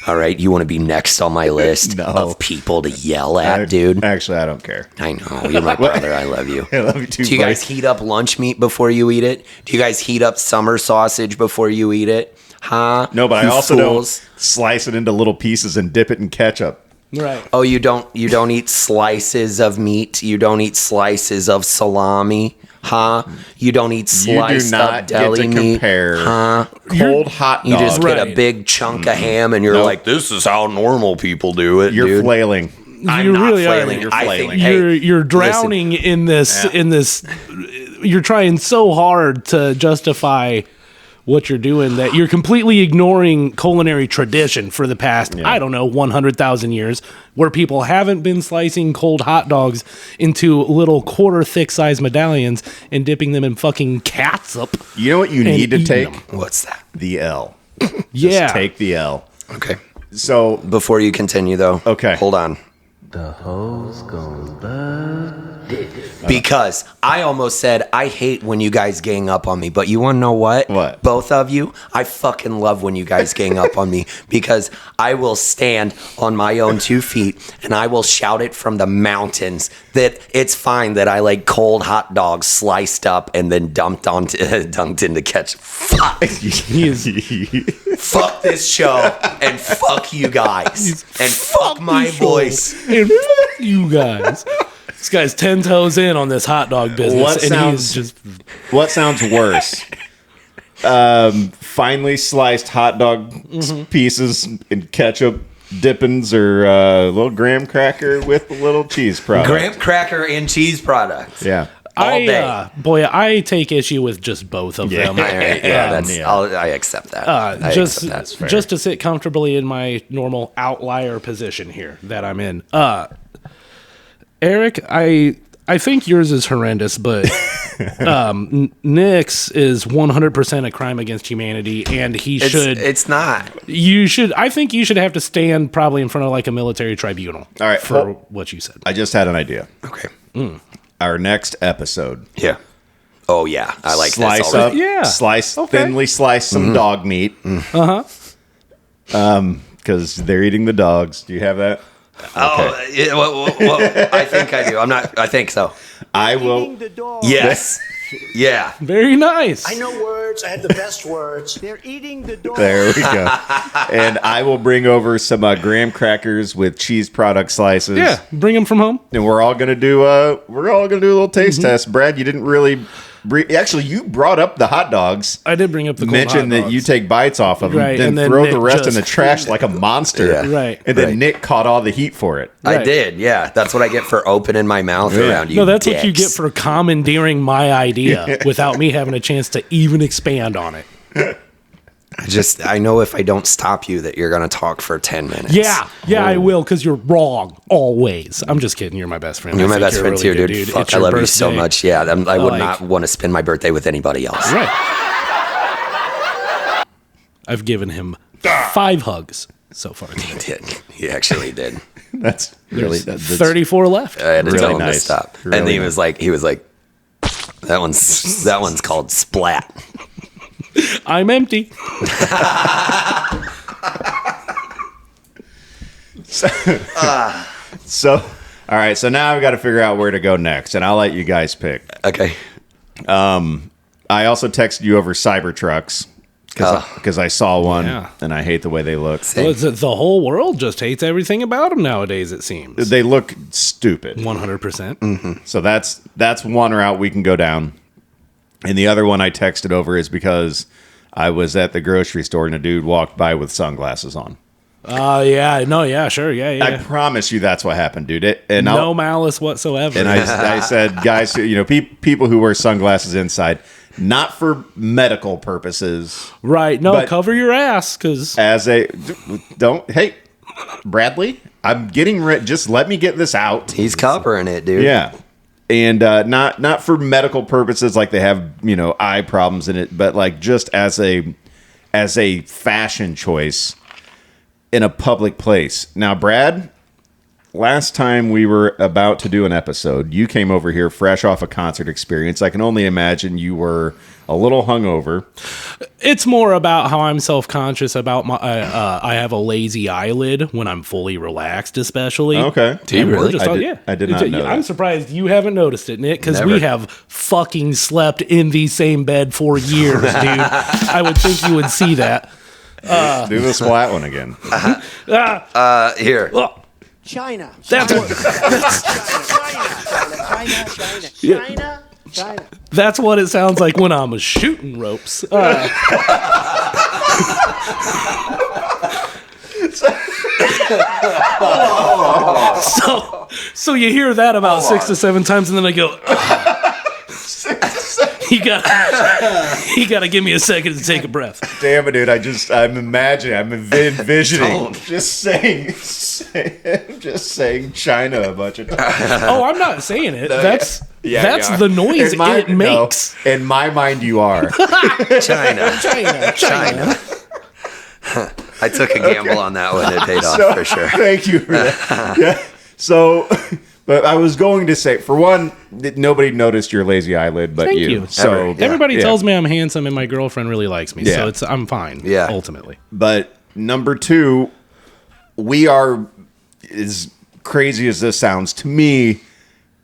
All right, you want to be next on my list No. of people to yell at, dude? Actually, I don't care. I know you're my brother. I love you. I love you too, Do you guys heat up lunch meat before you eat it? Do you guys heat up summer sausage before you eat it? Huh? No, but I You also fools. don't slice it into little pieces and dip it in ketchup. Right. Oh, you don't eat slices of meat. You don't eat slices of salami, huh? You don't eat You do sliced not up get deli to meat, compare huh? cold hot dog. You just get a Right. big chunk of ham, and you're Nope. like, "This is how normal people do it." You're dude. flailing. I'm You not really are. flailing. You're I flailing. think, hey, You're drowning in this you're trying so hard to justify what you're doing that you're completely ignoring culinary tradition for the past, I don't know, 100,000 years, where people haven't been slicing cold hot dogs into little quarter thick size medallions and dipping them in fucking catsup. You know what you need to eating take? them. What's that? The L. Yeah. Just take the L. Okay. So, Before you continue, though, Okay. hold on. The hoes gon' love this. Because I almost said I hate when you guys gang up on me, but you want to know what? What? Both of you, I fucking love when you guys gang up on me, because I will stand on my own 2 feet and I will shout it from the mountains that it's fine that I like cold hot dogs sliced up and then dunked into ketchup. Fuck. Fuck this show and fuck you guys and fuck my voice. And fuck you guys. This guy's 10 toes in on this hot dog business, What and sounds- he's just what sounds worse? Finely sliced hot dog pieces in ketchup dippings, or a little graham cracker with a little cheese product. Graham cracker and cheese products. Yeah. All day. I take issue with just both of them. All right, yeah, Yeah. I accept that. I just accept that. fair. just to sit comfortably in my normal outlier position here that I'm in. Eric, I think yours is horrendous, but Nick's is 100% a crime against humanity, and It's not. I think you should have to stand probably in front of like a military tribunal. All right, for well- what you said. I just had an idea. Okay. Our next episode. Yeah. Oh yeah, I like Slice this already. up, Yeah. slice, Okay. thinly slice some dog meat. Because they're eating the dogs. Do you have that? Oh, yeah, well, I think I do. I'm not. I think so. I will. The dog. Yes. Yeah. Very nice. I know words. I have the best words. They're eating the dog. There we go. And I will bring over some graham crackers with cheese product slices. Yeah, bring them from home. And we're all gonna do a little taste test. Brad, you didn't really. Actually, you brought up the hot dogs. I did bring up the cold Mentioned hot that dogs. you take bites off of them, Right, then and then throw Nick the rest in just- the trash like a monster. Yeah. Right. And then Right. Nick caught all the heat for it. I Right. did. Yeah. That's what I get for opening my mouth around you. No, that's what you dicks. get for commandeering my idea without me having a chance to even expand on it. I know if I don't stop you that you're gonna talk for 10 minutes. Yeah, I will, because you're wrong always. I'm just kidding. You're my best friend. You're I my think best you're friend really too, good, dude. Fuck, It's I your love you so birthday. much. Yeah, I would Like- not want to spend my birthday with anybody else. Right. I've given him 5 hugs so far today. He actually did. That's really There's that's 34 left. I had to Really tell him nice. to stop. Really And he nice. was like, that one's called splat. I'm empty. So All right, so now I've got to figure out where to go next, and I'll let you guys pick. Okay. I also texted you over Cybertrucks because I saw one, and I hate the way they look. Well, the whole world just hates everything about them nowadays, it seems. They look stupid. 100%. So that's one route we can go down. And the other one I texted over is because I was at the grocery store and a dude walked by with sunglasses on. Yeah. No, yeah, sure. Yeah, yeah. I promise you that's what happened, dude. No malice whatsoever. And I said, guys, people who wear sunglasses inside, not for medical purposes. Right. No, cover your ass, because... Hey, Bradley, I'm getting just let me get this out. He's covering it, dude. Yeah. And not for medical purposes like they have, eye problems in it, but like just as a fashion choice in a public place. Now, Brad, last time we were about to do an episode, you came over here fresh off a concert experience. I can only imagine you were a little hungover. It's more about how I'm self-conscious about my... I have a lazy eyelid when I'm fully relaxed, especially. Okay. Do you really? I did not know I'm that. surprised you haven't noticed it, Nick, because Never. we have fucking slept in the same bed for years, dude. I would think you would see that. Do the splat one again. Here. China. That's China. That's what it sounds like when I'm shooting ropes. So you hear that about 6 to 7 times, and then I go, you gotta give me a second to take a breath. Damn it, dude! I'm envisioning just saying China a bunch of times. Oh, I'm not saying it. That's you are. the noise it makes. No, in my mind, you are. China. I took a gamble on that one. It paid off for sure. Thank you for that. Yeah. So, but I was going to say, for one, nobody noticed your lazy eyelid, but Thank you. So Everybody tells me I'm handsome, and my girlfriend really likes me. Yeah. So I'm fine. Yeah. Ultimately. But number two, we are, as crazy as this sounds to me,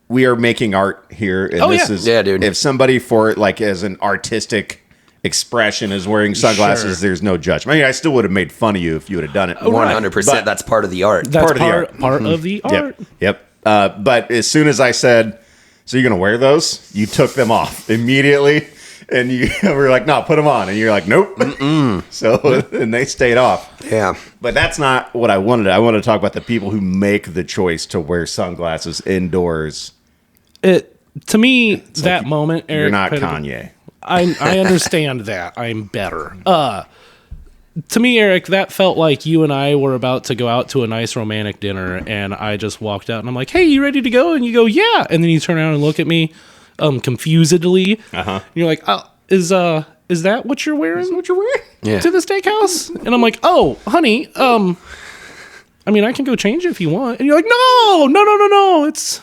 we are making art here, and this is dude. If somebody for it, like as an artistic expression, is wearing sunglasses, there's no judgment. I mean, I still would have made fun of you if you would have done it. 100%. That's part of the art. That's part of the art. Part of the art. Yep. But as soon as I said, "So you're gonna wear those?" you took them off immediately, and you were like, "No, put them on," and you're like, "Nope." So and they stayed off. Yeah. But that's not what I wanted. I wanted to talk about the people who make the choice to wear sunglasses indoors. To me, that moment, Eric, You're not Kanye. I understand that. I'm better. To me, Eric, that felt like you and I were about to go out to a nice romantic dinner, and I just walked out, and I'm like, "Hey, you ready to go?" And you go, "Yeah." And then you turn around and look at me, confusedly. And you're like, "Oh, is that what you're wearing? Yeah. To the steakhouse?" And I'm like, "Oh, honey, I mean, I can go change it if you want." And you're like, "No, it's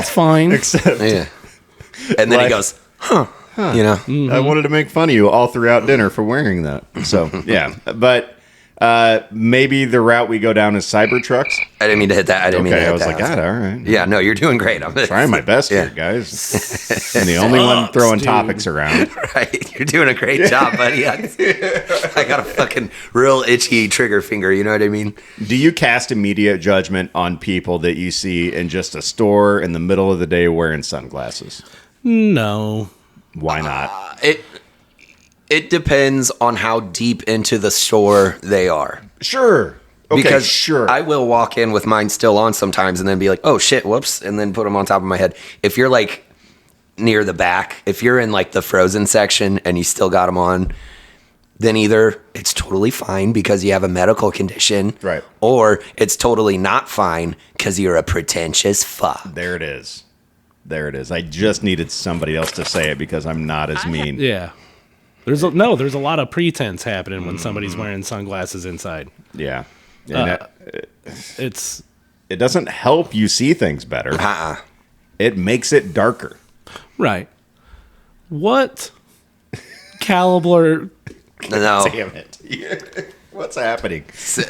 fine." Except, Yeah. And then he goes, huh. You know? I wanted to make fun of you all throughout dinner for wearing that. So, yeah. But maybe the route we go down is Cybertrucks. I didn't mean to hit that. I was like, God, all right. Yeah, no, you're doing great. I'm Trying my best here, guys. And the only one throwing topics around. Right. You're doing a great job, buddy. I got a fucking real itchy trigger finger. You know what I mean? Do you cast immediate judgment on people that you see in just a store in the middle of the day wearing sunglasses? No. Why not? It depends on how deep into the store they are. Sure. Okay, Because sure. I will walk in with mine still on sometimes and then be like, oh shit, whoops, and then put them on top of my head. If you're like near the back, if you're in like the frozen section and you still got them on, then either it's totally fine because you have a medical condition, Right. or it's totally not fine because you're a pretentious fuck. There it is. I just needed somebody else to say it because I'm not as mean. Yeah. There's a lot of pretense happening when somebody's wearing sunglasses inside. Yeah. And It doesn't help you see things better. It makes it darker. right. What caliber? No. Damn it. What's happening?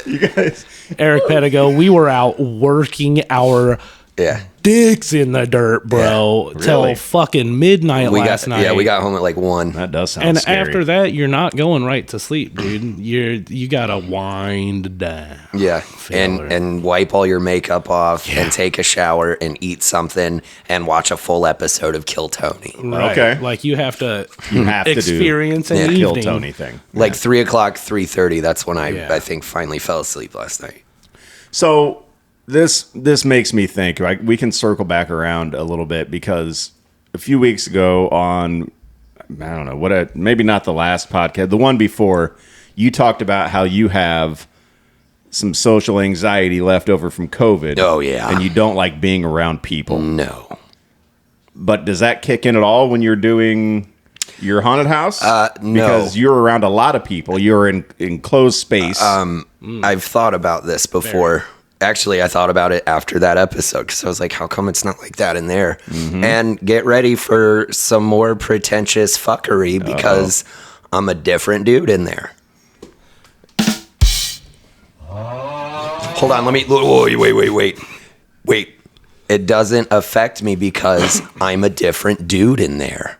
You guys. Eric Pedigo, we were out working our Yeah. dicks in the dirt, bro, till Really? fucking midnight last night. Yeah, we got home at like 1. That does sound And scary. after that, you're not going right to sleep, dude. You gotta wind down. Yeah, Filler. and wipe all your makeup off and take a shower and eat something and watch a full episode of Kill Tony. Right. Okay. Like you have to to experience do an the Kill evening. Tony thing. Like 3 o'clock, 3:30. That's when Yeah. I think finally fell asleep last night. So this makes me think. Like, we can circle back around a little bit because a few weeks ago on, I don't know maybe not the last podcast, the one before, you talked about how you have some social anxiety left over from COVID. Oh, yeah. And you don't like being around people. No. But does that kick in at all when you're doing your haunted house? No. Because you're around a lot of people. You're in closed space. I've thought about this before. Actually, I thought about it after that episode because I was like, how come it's not like that in there? And get ready for some more pretentious fuckery because I'm a different dude in there. Hold on, let me... Wait. It doesn't affect me because I'm a different dude in there.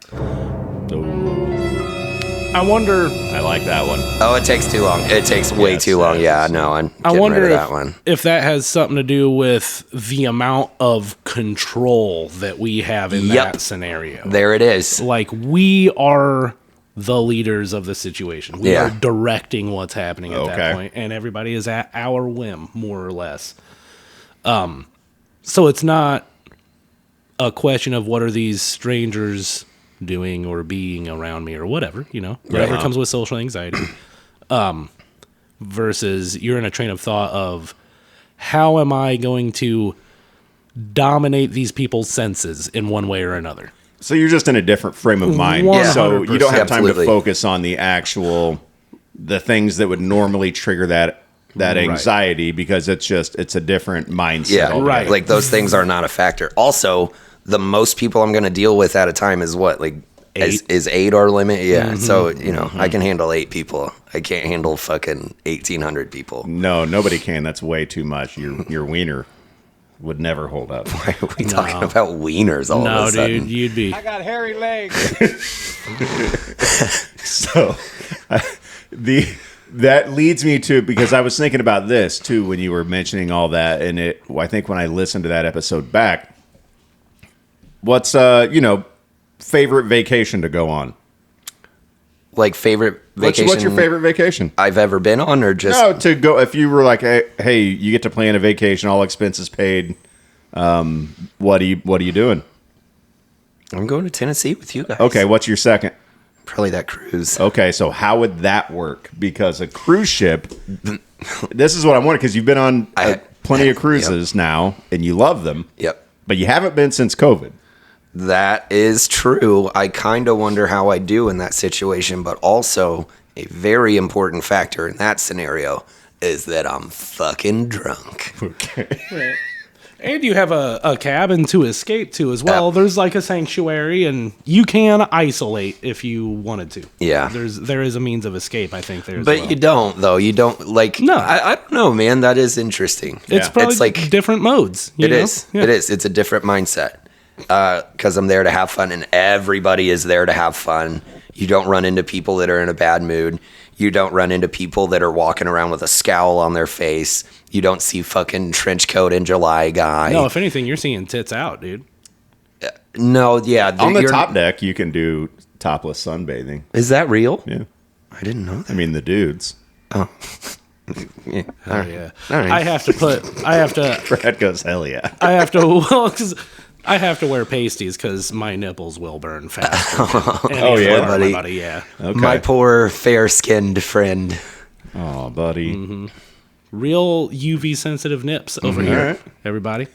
I wonder. I like that one. Oh, it takes too long. It takes way Yes, too long. yes. Yeah, no, I'm I getting wonder rid of that one. if that has something to do with the amount of control that we have in Yep. that scenario. There it is. Like we are the leaders of the situation. We Yeah. are directing what's happening at Okay. that point, and everybody is at our whim, more or less. So it's not a question of what are these strangers doing or being around me or whatever, whatever comes with social anxiety. Versus you're in a train of thought of how am I going to dominate these people's senses in one way or another? So you're just in a different frame of mind. Yeah. So you don't have time Absolutely. to focus on the things that would normally trigger that anxiety because it's a different mindset. Yeah, altogether. Right. Like those things are not a factor. Also, the most people I'm going to deal with at a time is what? Like 8? Is 8 our limit? Yeah. So, I can handle 8 people. I can't handle fucking 1,800 people. No, nobody can. That's way too much. Your wiener would never hold up. Why are we talking about wieners all of No, a sudden? dude, you'd be. I got hairy legs. So that leads me to, because I was thinking about this too when you were mentioning all that, and I think when I listened to that episode back, what's favorite vacation to go on? Like favorite vacation What's your favorite vacation? I've ever been on, or just No, to go, if you were like, hey, you get to plan a vacation, all expenses paid. What are you doing? I'm going to Tennessee with you guys. Okay, what's your second? Probably that cruise. Okay, so how would that work? Because a cruise ship, this is what I wanted, because you've been on plenty of cruises now, and you love them, Yep. but you haven't been since COVID. That is true. I kind of wonder how I do in that situation, but also a very important factor in that scenario is that I'm fucking drunk. Okay. And you have a cabin to escape to as well. There's like a sanctuary, and you can isolate if you wanted to. Yeah. There is a means of escape, I think. But you don't, though. You don't, like... No. I don't know, man. That is interesting. It's probably It's like... different modes. It is. It is. It's a different mindset. Because I'm there to have fun, and everybody is there to have fun. You don't run into people that are in a bad mood. You don't run into people that are walking around with a scowl on their face. You don't see fucking trench coat in July guy. No, if anything, you're seeing tits out, dude. No, yeah. On the you're- top deck, you can do topless sunbathing. Is that real? Yeah. I didn't know that. I mean, the dudes. Yeah. Oh yeah. All right. I have to Brad goes, hell yeah. because I have to wear pasties because my nipples will burn fast. Oh, yeah, buddy. Yeah. Okay. My poor fair-skinned friend. Oh, buddy. Real UV sensitive nips over here, Alright. everybody.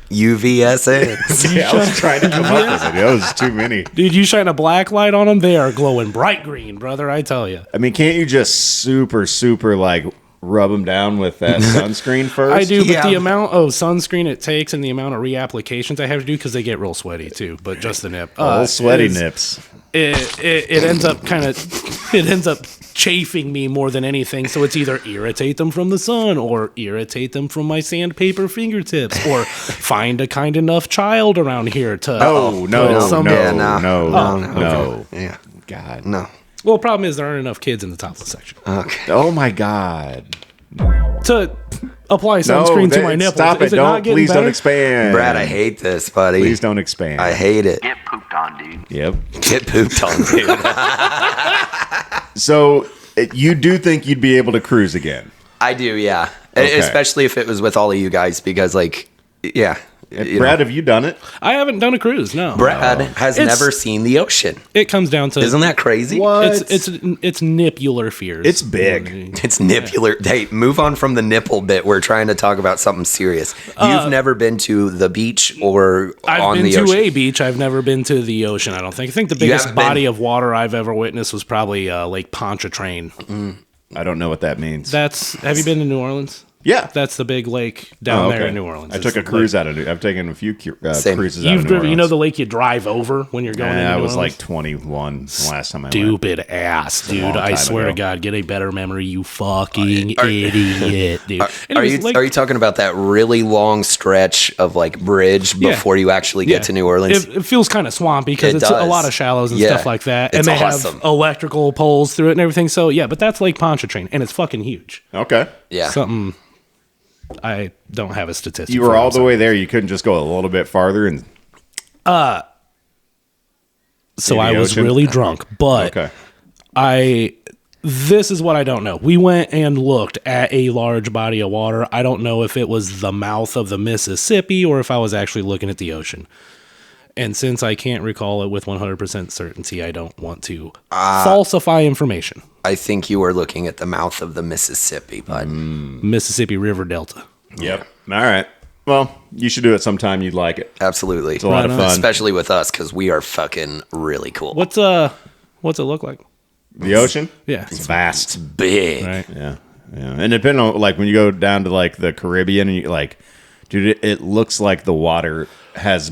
UVSN. Yeah, I was trying to come up with it. It was too many. Dude, you shine a black light on them, they are glowing bright green, brother. I tell you. I mean, can't you just super, like, rub them down with that sunscreen first? I do, but Yeah. the amount of sunscreen it takes and the amount of reapplications I have to do because they get real sweaty too. But just the nip, All sweaty is- nips. It ends up chafing me more than anything. So it's either irritate them from the sun or irritate them from my sandpaper fingertips or find a kind enough child around here to. Oh, no, put some- no. Yeah. God. No. Well, the problem is there aren't enough kids in the topless section Okay. Oh, my God. to apply sunscreen to my nipples. Stop Is it. it not Don't. getting Please better? don't expand. Brad, I hate this, buddy. Please don't expand. I hate it. Get pooped on, dude. Yep. Get pooped on, dude. So you do think you'd be able to cruise again? I do, yeah. Okay. Especially if it was with all of you guys, because, like, yeah. you Brad, know. have you done it? I haven't done a cruise. No, Brad has It's- never seen the ocean. it comes down to Isn't that crazy? It's nippular fears. It's big. It's nippular. Hey, move on from the nipple bit. We're trying to talk about something serious. You've never been to the beach or I've on been the to ocean. a beach. I've never been to the ocean. I don't think. I think the biggest haven't been- body of water I've ever witnessed was probably Lake Pontchartrain. I don't know what that means. Have you been to New Orleans? Yeah. That's the big lake down there in New Orleans. I took a It's cruise like- out of I've taken a few Same. cruises out You've of New driven, you know Orleans. the lake you drive over when you're going. I into was New like Orleans? 21 the last time I went. Stupid ass, dude! long I time swear ago. to God, get a better memory, you fucking idiot, dude. Are Anyways, you like- are you talking about that really long stretch of like bridge Yeah. before you actually get Yeah. to New Orleans? It feels kind of swampy because It it's a does. lot of shallows and Yeah. stuff like that, and It's they awesome. have electrical poles through it and everything. So yeah, but that's Lake Pontchartrain, and it's fucking huge. Okay. Yeah. Something I don't have a statistic. You for, were all I'm the sorry. way there. You couldn't just go a little bit farther and So in the I was ocean? really drunk, but okay. this is what I don't know. We went and looked at a large body of water. I don't know if it was the mouth of the Mississippi or if I was actually looking at the ocean. And since I can't recall it with 100% certainty, I don't want to falsify information. I think you were looking at the mouth of the Mississippi, bud. Mississippi River Delta. Yep. All right. Well, you should do it sometime. You'd like it. Absolutely. It's a lot of fun. Especially with us, because we are fucking really cool. What's it look like? The ocean? Yeah. It's vast. Big. Right. Yeah. Yeah. And depending on, like, when you go down to, like, the Caribbean, and you, like, dude, it looks like the water has,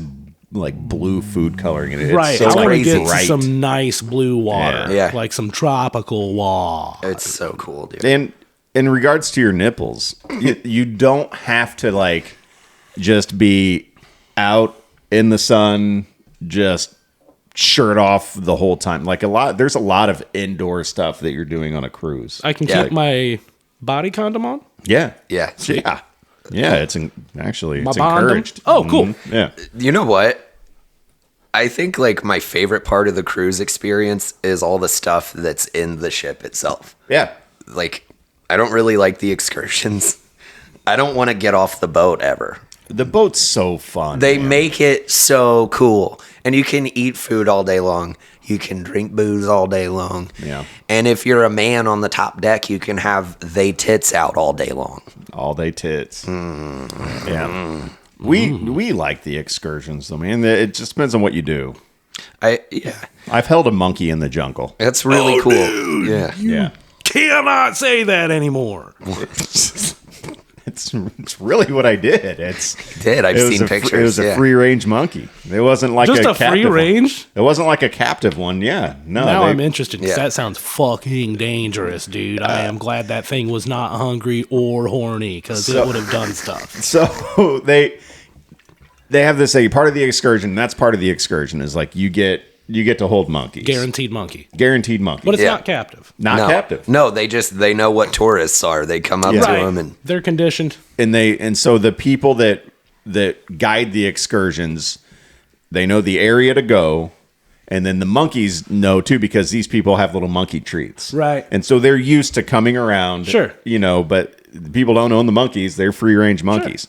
like, blue food coloring in it. It's Right. so I want to crazy. get bright. some nice blue water. Yeah. Like some tropical water. It's so cool, dude. And in regards to your nipples, you don't have to, like, just be out in the sun, just shirt off the whole time. Like, there's a lot of indoor stuff that you're doing on a cruise. I can Yeah. keep my body condom on. Yeah. Yeah. Yeah. Yeah. It's actually My it's bondom. encouraged. Oh, cool. Mhm. Yeah. You know what? I think like my favorite part of the cruise experience is all the stuff that's in the ship itself. Yeah. Like, I don't really like the excursions. I don't want to get off the boat ever. The boat's so fun. They man. make it so cool. And you can eat food all day long. You can drink booze all day long. Yeah. And if you're a man on the top deck, you can have they tits out all day long. all day tits. Yeah. We like the excursions though, man. It just depends on what you do. Yeah. I've held a monkey in the jungle. That's really cool. Yeah. Yeah. Cannot say that anymore. It's really what I did. Did. I've seen pictures. It was a yeah. free range monkey. It wasn't like Just a a free captive one. range? It wasn't like a captive one. Yeah. No. Now I'm interested because Yeah. that sounds fucking dangerous, dude. I am glad that thing was not hungry or horny because it would have done stuff. So they have this part of the excursion. That's part of the excursion is like you get to hold monkeys. Guaranteed monkey. Guaranteed monkey. But it's Yeah. not captive. not No. captive. No, they know what tourists are. They come up to Right. them and They're conditioned. And so the people that guide the excursions, they know the area to go, and then the monkeys know too because these people have little monkey treats, Right. And so they're used to coming around, Sure. But people don't own the monkeys; they're free range monkeys,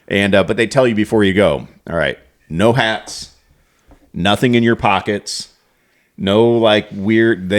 and but they tell you before you go, all right, no hats, nothing in your pockets, no like weird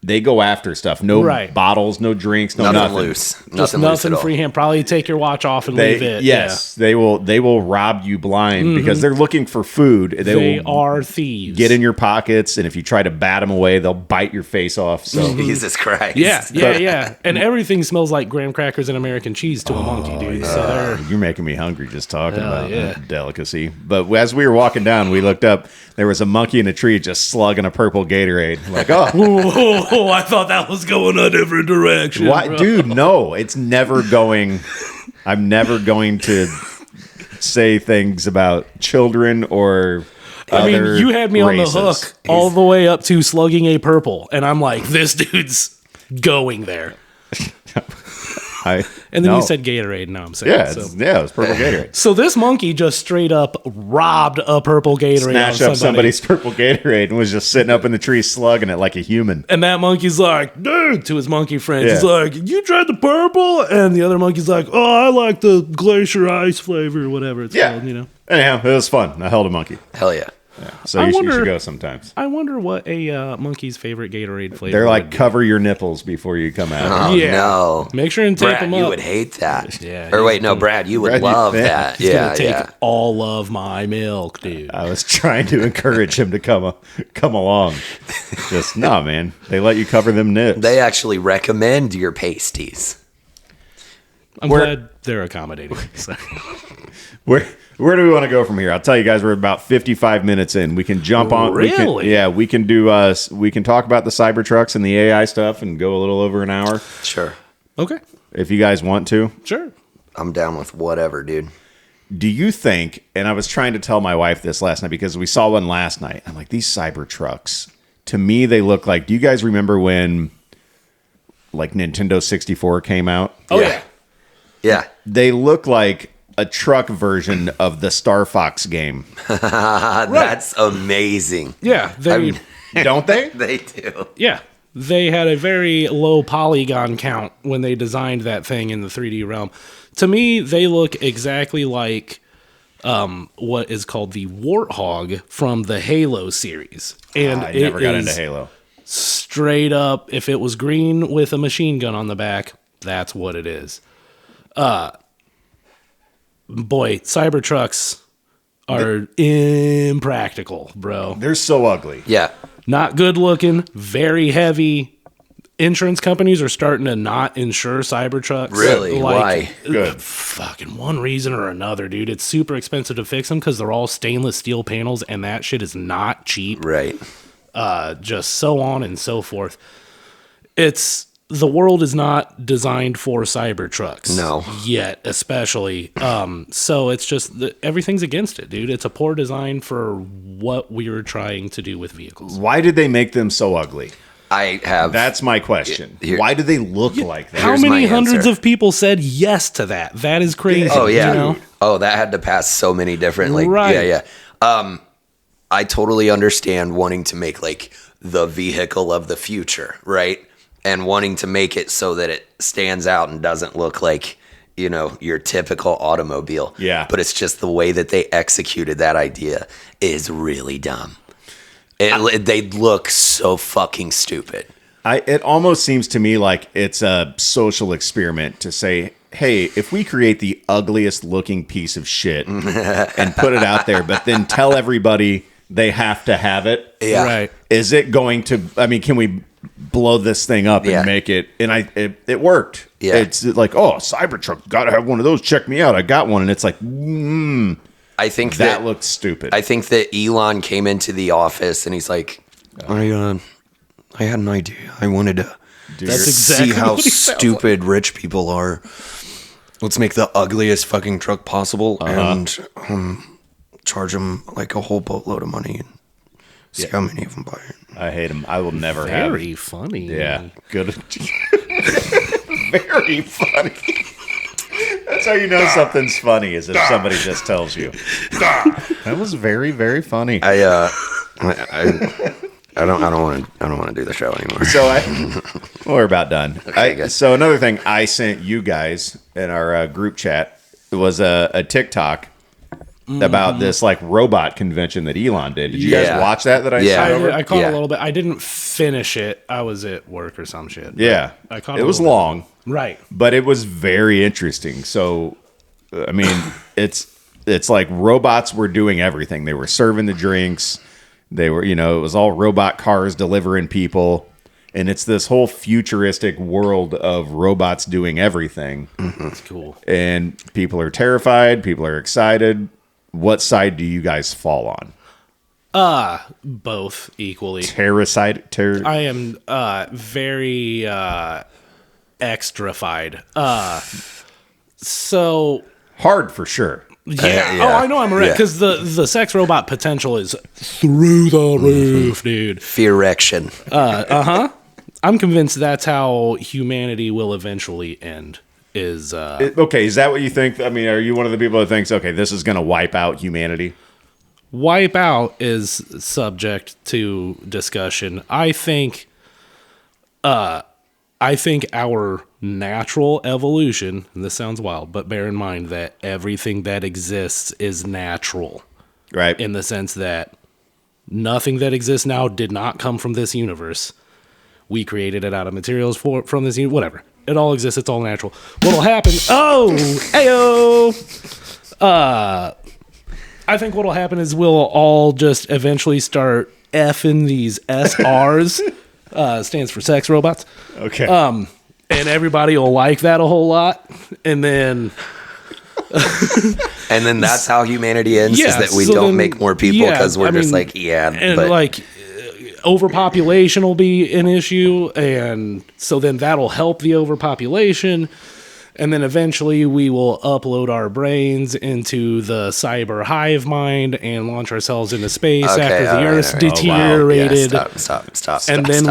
They go after stuff. No Right. bottles, no drinks, no nothing nothing. loose. Just Nothing loose nothing at all. freehand. Probably take your watch off and They, leave it. yes, they will rob you blind because they're looking for food. Yeah. They will are thieves. get in your pockets, and if you try to bat them away, they'll bite your face off. So Jesus Christ. Yeah. And everything smells like graham crackers and American cheese to a monkey, dude. So they're you're making me hungry just talking Hell about yeah. that delicacy. But as we were walking down, we looked up. There was a monkey in a tree just slugging a purple Gatorade. Like, oh, Oh, I thought that was going a different direction. Why, bro. dude? No, it's never going. I'm never going to say things about children or. I mean, other you had me on the races. hook all the way up to slugging a purple, and I'm like, this dude's going there. And then no. you said Gatorade. Now I'm saying, Yeah, so. it was purple Gatorade. So this monkey just straight up robbed a purple Gatorade. Snatched on up somebody's purple Gatorade and was just sitting up in the tree slugging it like a human. And that monkey's like, dude, to his monkey friends. Yeah. He's like, you tried the purple? And the other monkey's like, oh, I like the glacier ice flavor or whatever it's Yeah. called, you know? Anyhow, it was fun. I held a monkey. Hell yeah. So I you wonder- should go sometimes. I wonder what a monkey's favorite Gatorade flavor They're like, would be. cover your nipples before you come out. Oh, Yeah. no. Make sure and tape Brad, them you up. would hate that. Yeah, Or he's wait, no, gonna- Brad, you would Brad, you love think- that. He's Yeah, gonna take yeah. all of my milk, dude. I was trying to encourage him to come along. Just, no, man. They let you cover them nips. They actually recommend your pasties. I'm Where- glad they're accommodating. So. Where do we want to go from here? I'll tell you guys, we're about 55 minutes in. We can jump on. Really? We can do. We can talk about the Cybertrucks and the AI stuff and go a little over an hour Sure. Okay, if you guys want to. sure. I'm down with whatever, dude. Do you think? And I was trying to tell my wife this last night because we saw one last night. I'm like, these Cybertrucks. To me, they look like. Do you guys remember when, like, Nintendo 64 came out? Oh, Yeah. yeah. Yeah. They look like a truck version of the Star Fox game, That's amazing. Yeah, they, don't they? They do. yeah. They had a very low polygon count when they designed that thing in the 3D realm. To me, they look exactly like what is called the Warthog from the Halo series. And I never got into is Halo. straight up, if it was green with a machine gun on the back, that's what it is. Boy, Cybertrucks are impractical, bro. They're so ugly. Yeah. Not good looking, very heavy. Insurance companies are starting to not insure Cybertrucks. Really? Why? Good. Fucking one reason or another, dude. It's super expensive to fix them because they're all stainless steel panels, and that shit is not cheap. Right. Just so on and so forth. The world is not designed for Cybertrucks. No. Yet, especially. So it's just, everything's against it, dude. It's a poor design for what we were trying to do with vehicles. Why did they make them so ugly? I have. That's my question. Here- Why do they look like that? How Here's many my hundreds answer. of people said yes to that? That is crazy. Oh yeah. You know? Oh, that had to pass so many different Right. Yeah. I totally understand wanting to make like the vehicle of the future, right? And wanting to make it so that it stands out and doesn't look like, you know, your typical automobile. Yeah. But it's just the way that they executed that idea is really dumb. They look so fucking stupid. It almost seems to me like it's a social experiment to say, hey, if we create the ugliest looking piece of shit and put it out there, but then tell everybody they have to have it, Yeah. Right. is it going to, I mean, can we blow this thing up and Yeah. make it, and it worked. Yeah. It's like, oh, Cybertruck, gotta have one of those, check me out, I got one, and it's like, I think that looks stupid. I think that Elon came into the office and he's like, I had an idea. I wanted to That's exactly see how what he sounds stupid rich people are. Let's make the ugliest fucking truck possible and charge them like a whole boatload of money and see how many of them buy it. I hate him. I will never have. Very funny. Yeah, good. Very funny. That's how you know something's funny, is if somebody just tells you. That was very, very funny. I don't want to do the show anymore. So we're about done. good. So another thing I sent you guys in our group chat was a TikTok about this like robot convention that Elon did. Did you guys Yeah. watch that I Yeah. sent over? I caught Yeah. a little bit. I didn't finish it. I was at work or some shit. Yeah, I caught it a was little bit. long. Right. But it was very interesting. So, I mean, it's like robots were doing everything. They were serving the drinks. They were, it was all robot cars delivering people. And it's this whole futuristic world of robots doing everything. That's cool. And people are terrified. People are excited. What side do you guys fall on? Both equally. I I am very extrified. So hard for sure. yeah. Oh, I know I'm right because the sex robot potential is through the roof, dude. Fearection. I'm convinced that's how humanity will eventually end. Okay, is that what you think? I mean, are you one of the people that thinks, okay, this is going to wipe out humanity? Wipe out is subject to discussion. I think our natural evolution, and this sounds wild, but bear in mind that everything that exists is natural. Right. In the sense that nothing that exists now did not come from this universe. We created it out of materials from this universe, whatever. It all exists, it's all natural. What'll happen? Oh, ayo! I think what'll happen is we'll all just eventually start effing these SRs. Stands for sex robots. Okay. And everybody will like that a whole lot. And then that's how humanity ends, is that we don't make more people because we're overpopulation will be an issue, and so then that'll help the overpopulation, and then eventually we will upload our brains into the cyber hive mind and launch ourselves into space after the Earth's deteriorated. Oh, wow. Yeah, stop. And then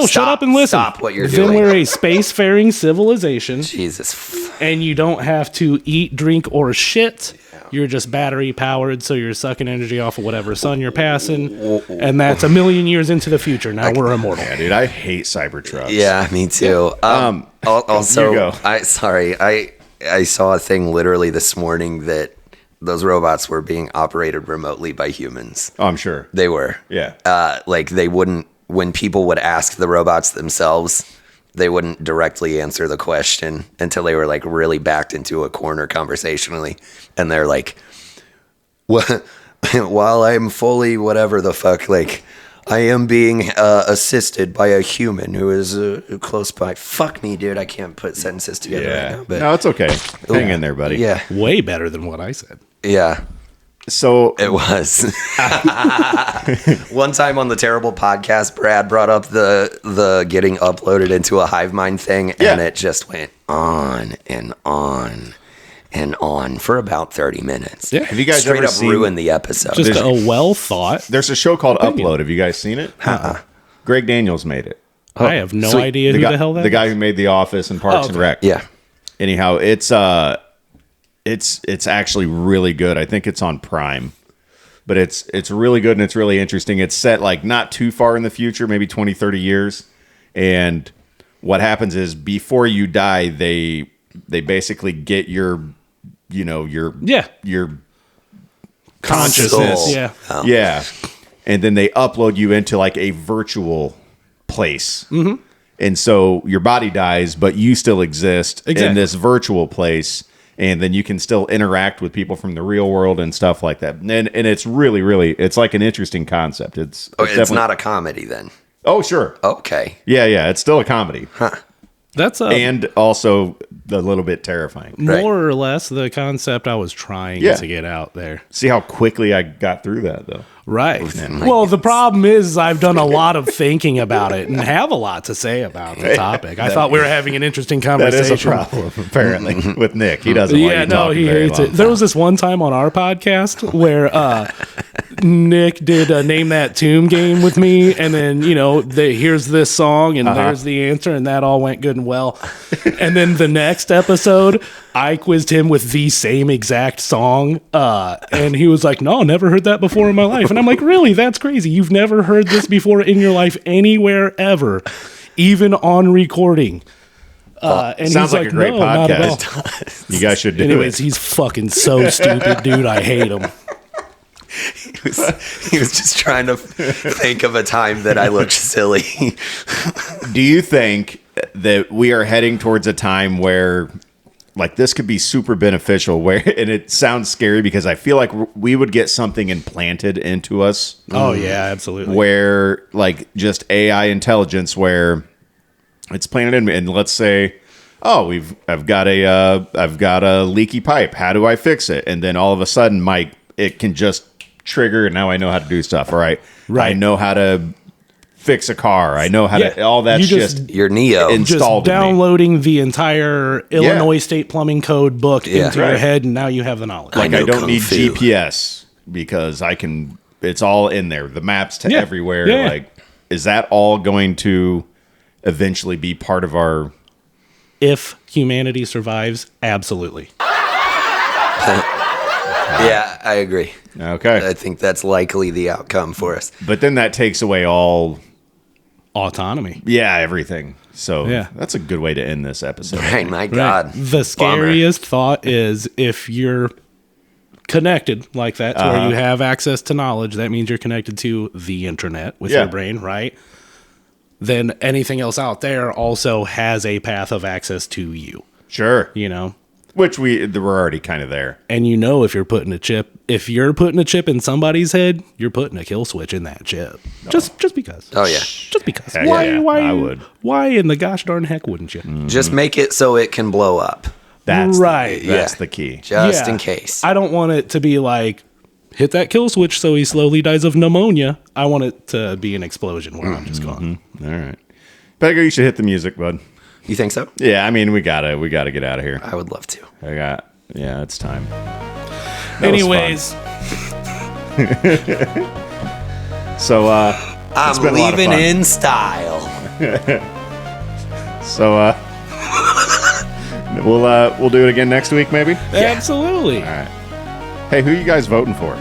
shut up and listen. Stop what you're then doing. we're a spacefaring civilization. Jesus. And you don't have to eat, drink, or shit. You're just battery powered, so you're sucking energy off of whatever sun you're passing. And that's a million years into the future. Now we're immortal. Yeah, dude, I hate Cybertrucks. Yeah, me too. Also, you go. I saw a thing literally this morning that those robots were being operated remotely by humans. Oh, I'm sure. They were. Yeah. Like they wouldn't, when people would ask the robots themselves, they wouldn't directly answer the question until they were like really backed into a corner conversationally. And they're like, while I'm fully whatever the fuck, like I am being assisted by a human who is close by. Fuck me, dude. I can't put sentences together right now. But no, it's okay. Hang in there, buddy. yeah. Way better than what I said. Yeah. So It was. One time on the Terrible Podcast, Brad brought up the getting uploaded into a hive mind thing, and it just went on and on and on for about 30 minutes. Yeah. have you guys Straight ever up seen? ruined the episode. Just a well thought. There's a show called Upload. Have you guys seen it? Greg Daniels made it. I have no sweet. idea who the hell that the is. guy who made The Office and Parks and Rec. Yeah. Anyhow, it's actually really good. I think it's on Prime. But it's really good and it's really interesting. It's set like not too far in the future, maybe 20, 30 years. And what happens is before you die, they basically get your consciousness. Soul. Yeah. Oh. Yeah. And then they upload you into like a virtual place. Mm-hmm. And so your body dies, but you still exist in this virtual place. And then you can still interact with people from the real world and stuff like that. And it's really, really, it's like an interesting concept. It's not a comedy then. Oh, sure. Okay. Yeah. It's still a comedy. That's and also a little bit terrifying. more or less the concept I was trying to get out there. See how quickly I got through that, though. Right. Well, the problem is I've done a lot of thinking about it and have a lot to say about the topic. I thought we were having an interesting That conversation. is a problem, apparently, with Nick. He doesn't like you talking he very hates long. it. There was this one time on our podcast where Nick did a Name That Tomb game with me, and then, here's this song, and there's the answer, and that all went good and well. And then the next episode, I quizzed him with the same exact song, and he was like, no, never heard that before in my life. And I'm like, really? That's crazy. You've never heard this before in your life anywhere ever, even on recording. And sounds he's like a great no, not at all. podcast. You guys should do Anyways, it. he's fucking so stupid, dude. I hate him. He was just trying to think of a time that I looked silly. Do you think that we are heading towards a time where like this could be super beneficial where, and it sounds scary because I feel like we would get something implanted into us. Oh yeah, absolutely. Where like just AI intelligence where it's planted in, and let's say, oh, I've got a leaky pipe. How do I fix it? And then all of a sudden, it can just trigger, and now I know how to do stuff. All right. Right. I know how to fix a car. I know how to all that You shit. just- Your Neo. Just installed in me. downloading the entire Illinois State Plumbing Code book into your Right. head, and now you have the knowledge. Like know I don't Kung need Fu. GPS because I can. It's all in there. The maps to Yeah. everywhere. Yeah. Like, is that all going to eventually be part of our? If humanity survives, absolutely. Yeah, I agree. Okay, I think that's likely the outcome for us. but then that takes away all. Autonomy. Yeah, everything. So Yeah. that's a good way to end this episode. Right, my God. The scariest thought is if you're connected like that to where you have access to knowledge, that means you're connected to the internet with Yeah. your brain, right? Then anything else out there also has a path of access to you, Sure. you know? Which we're already kind of there. And you know if you're putting a chip in somebody's head, you're putting a kill switch in that chip. Just because. Oh, yeah. Just because. Heck Why yeah, why I would. why in the gosh darn heck wouldn't you? Just make it so it can blow up. That's Right. That's Yeah. the key. Just Yeah. in case. I don't want it to be like hit that kill switch so he slowly dies of pneumonia. I want it to be an explosion where I'm just gone. All right, Beggar, you should hit the music, bud. You think so? Yeah, I mean we gotta get out of here. I would love to. It's time. That was Anyways, fun. So I'm been a lot of leaving fun. in style. so we'll do it again next week maybe. absolutely. All right. Hey, who you guys voting for?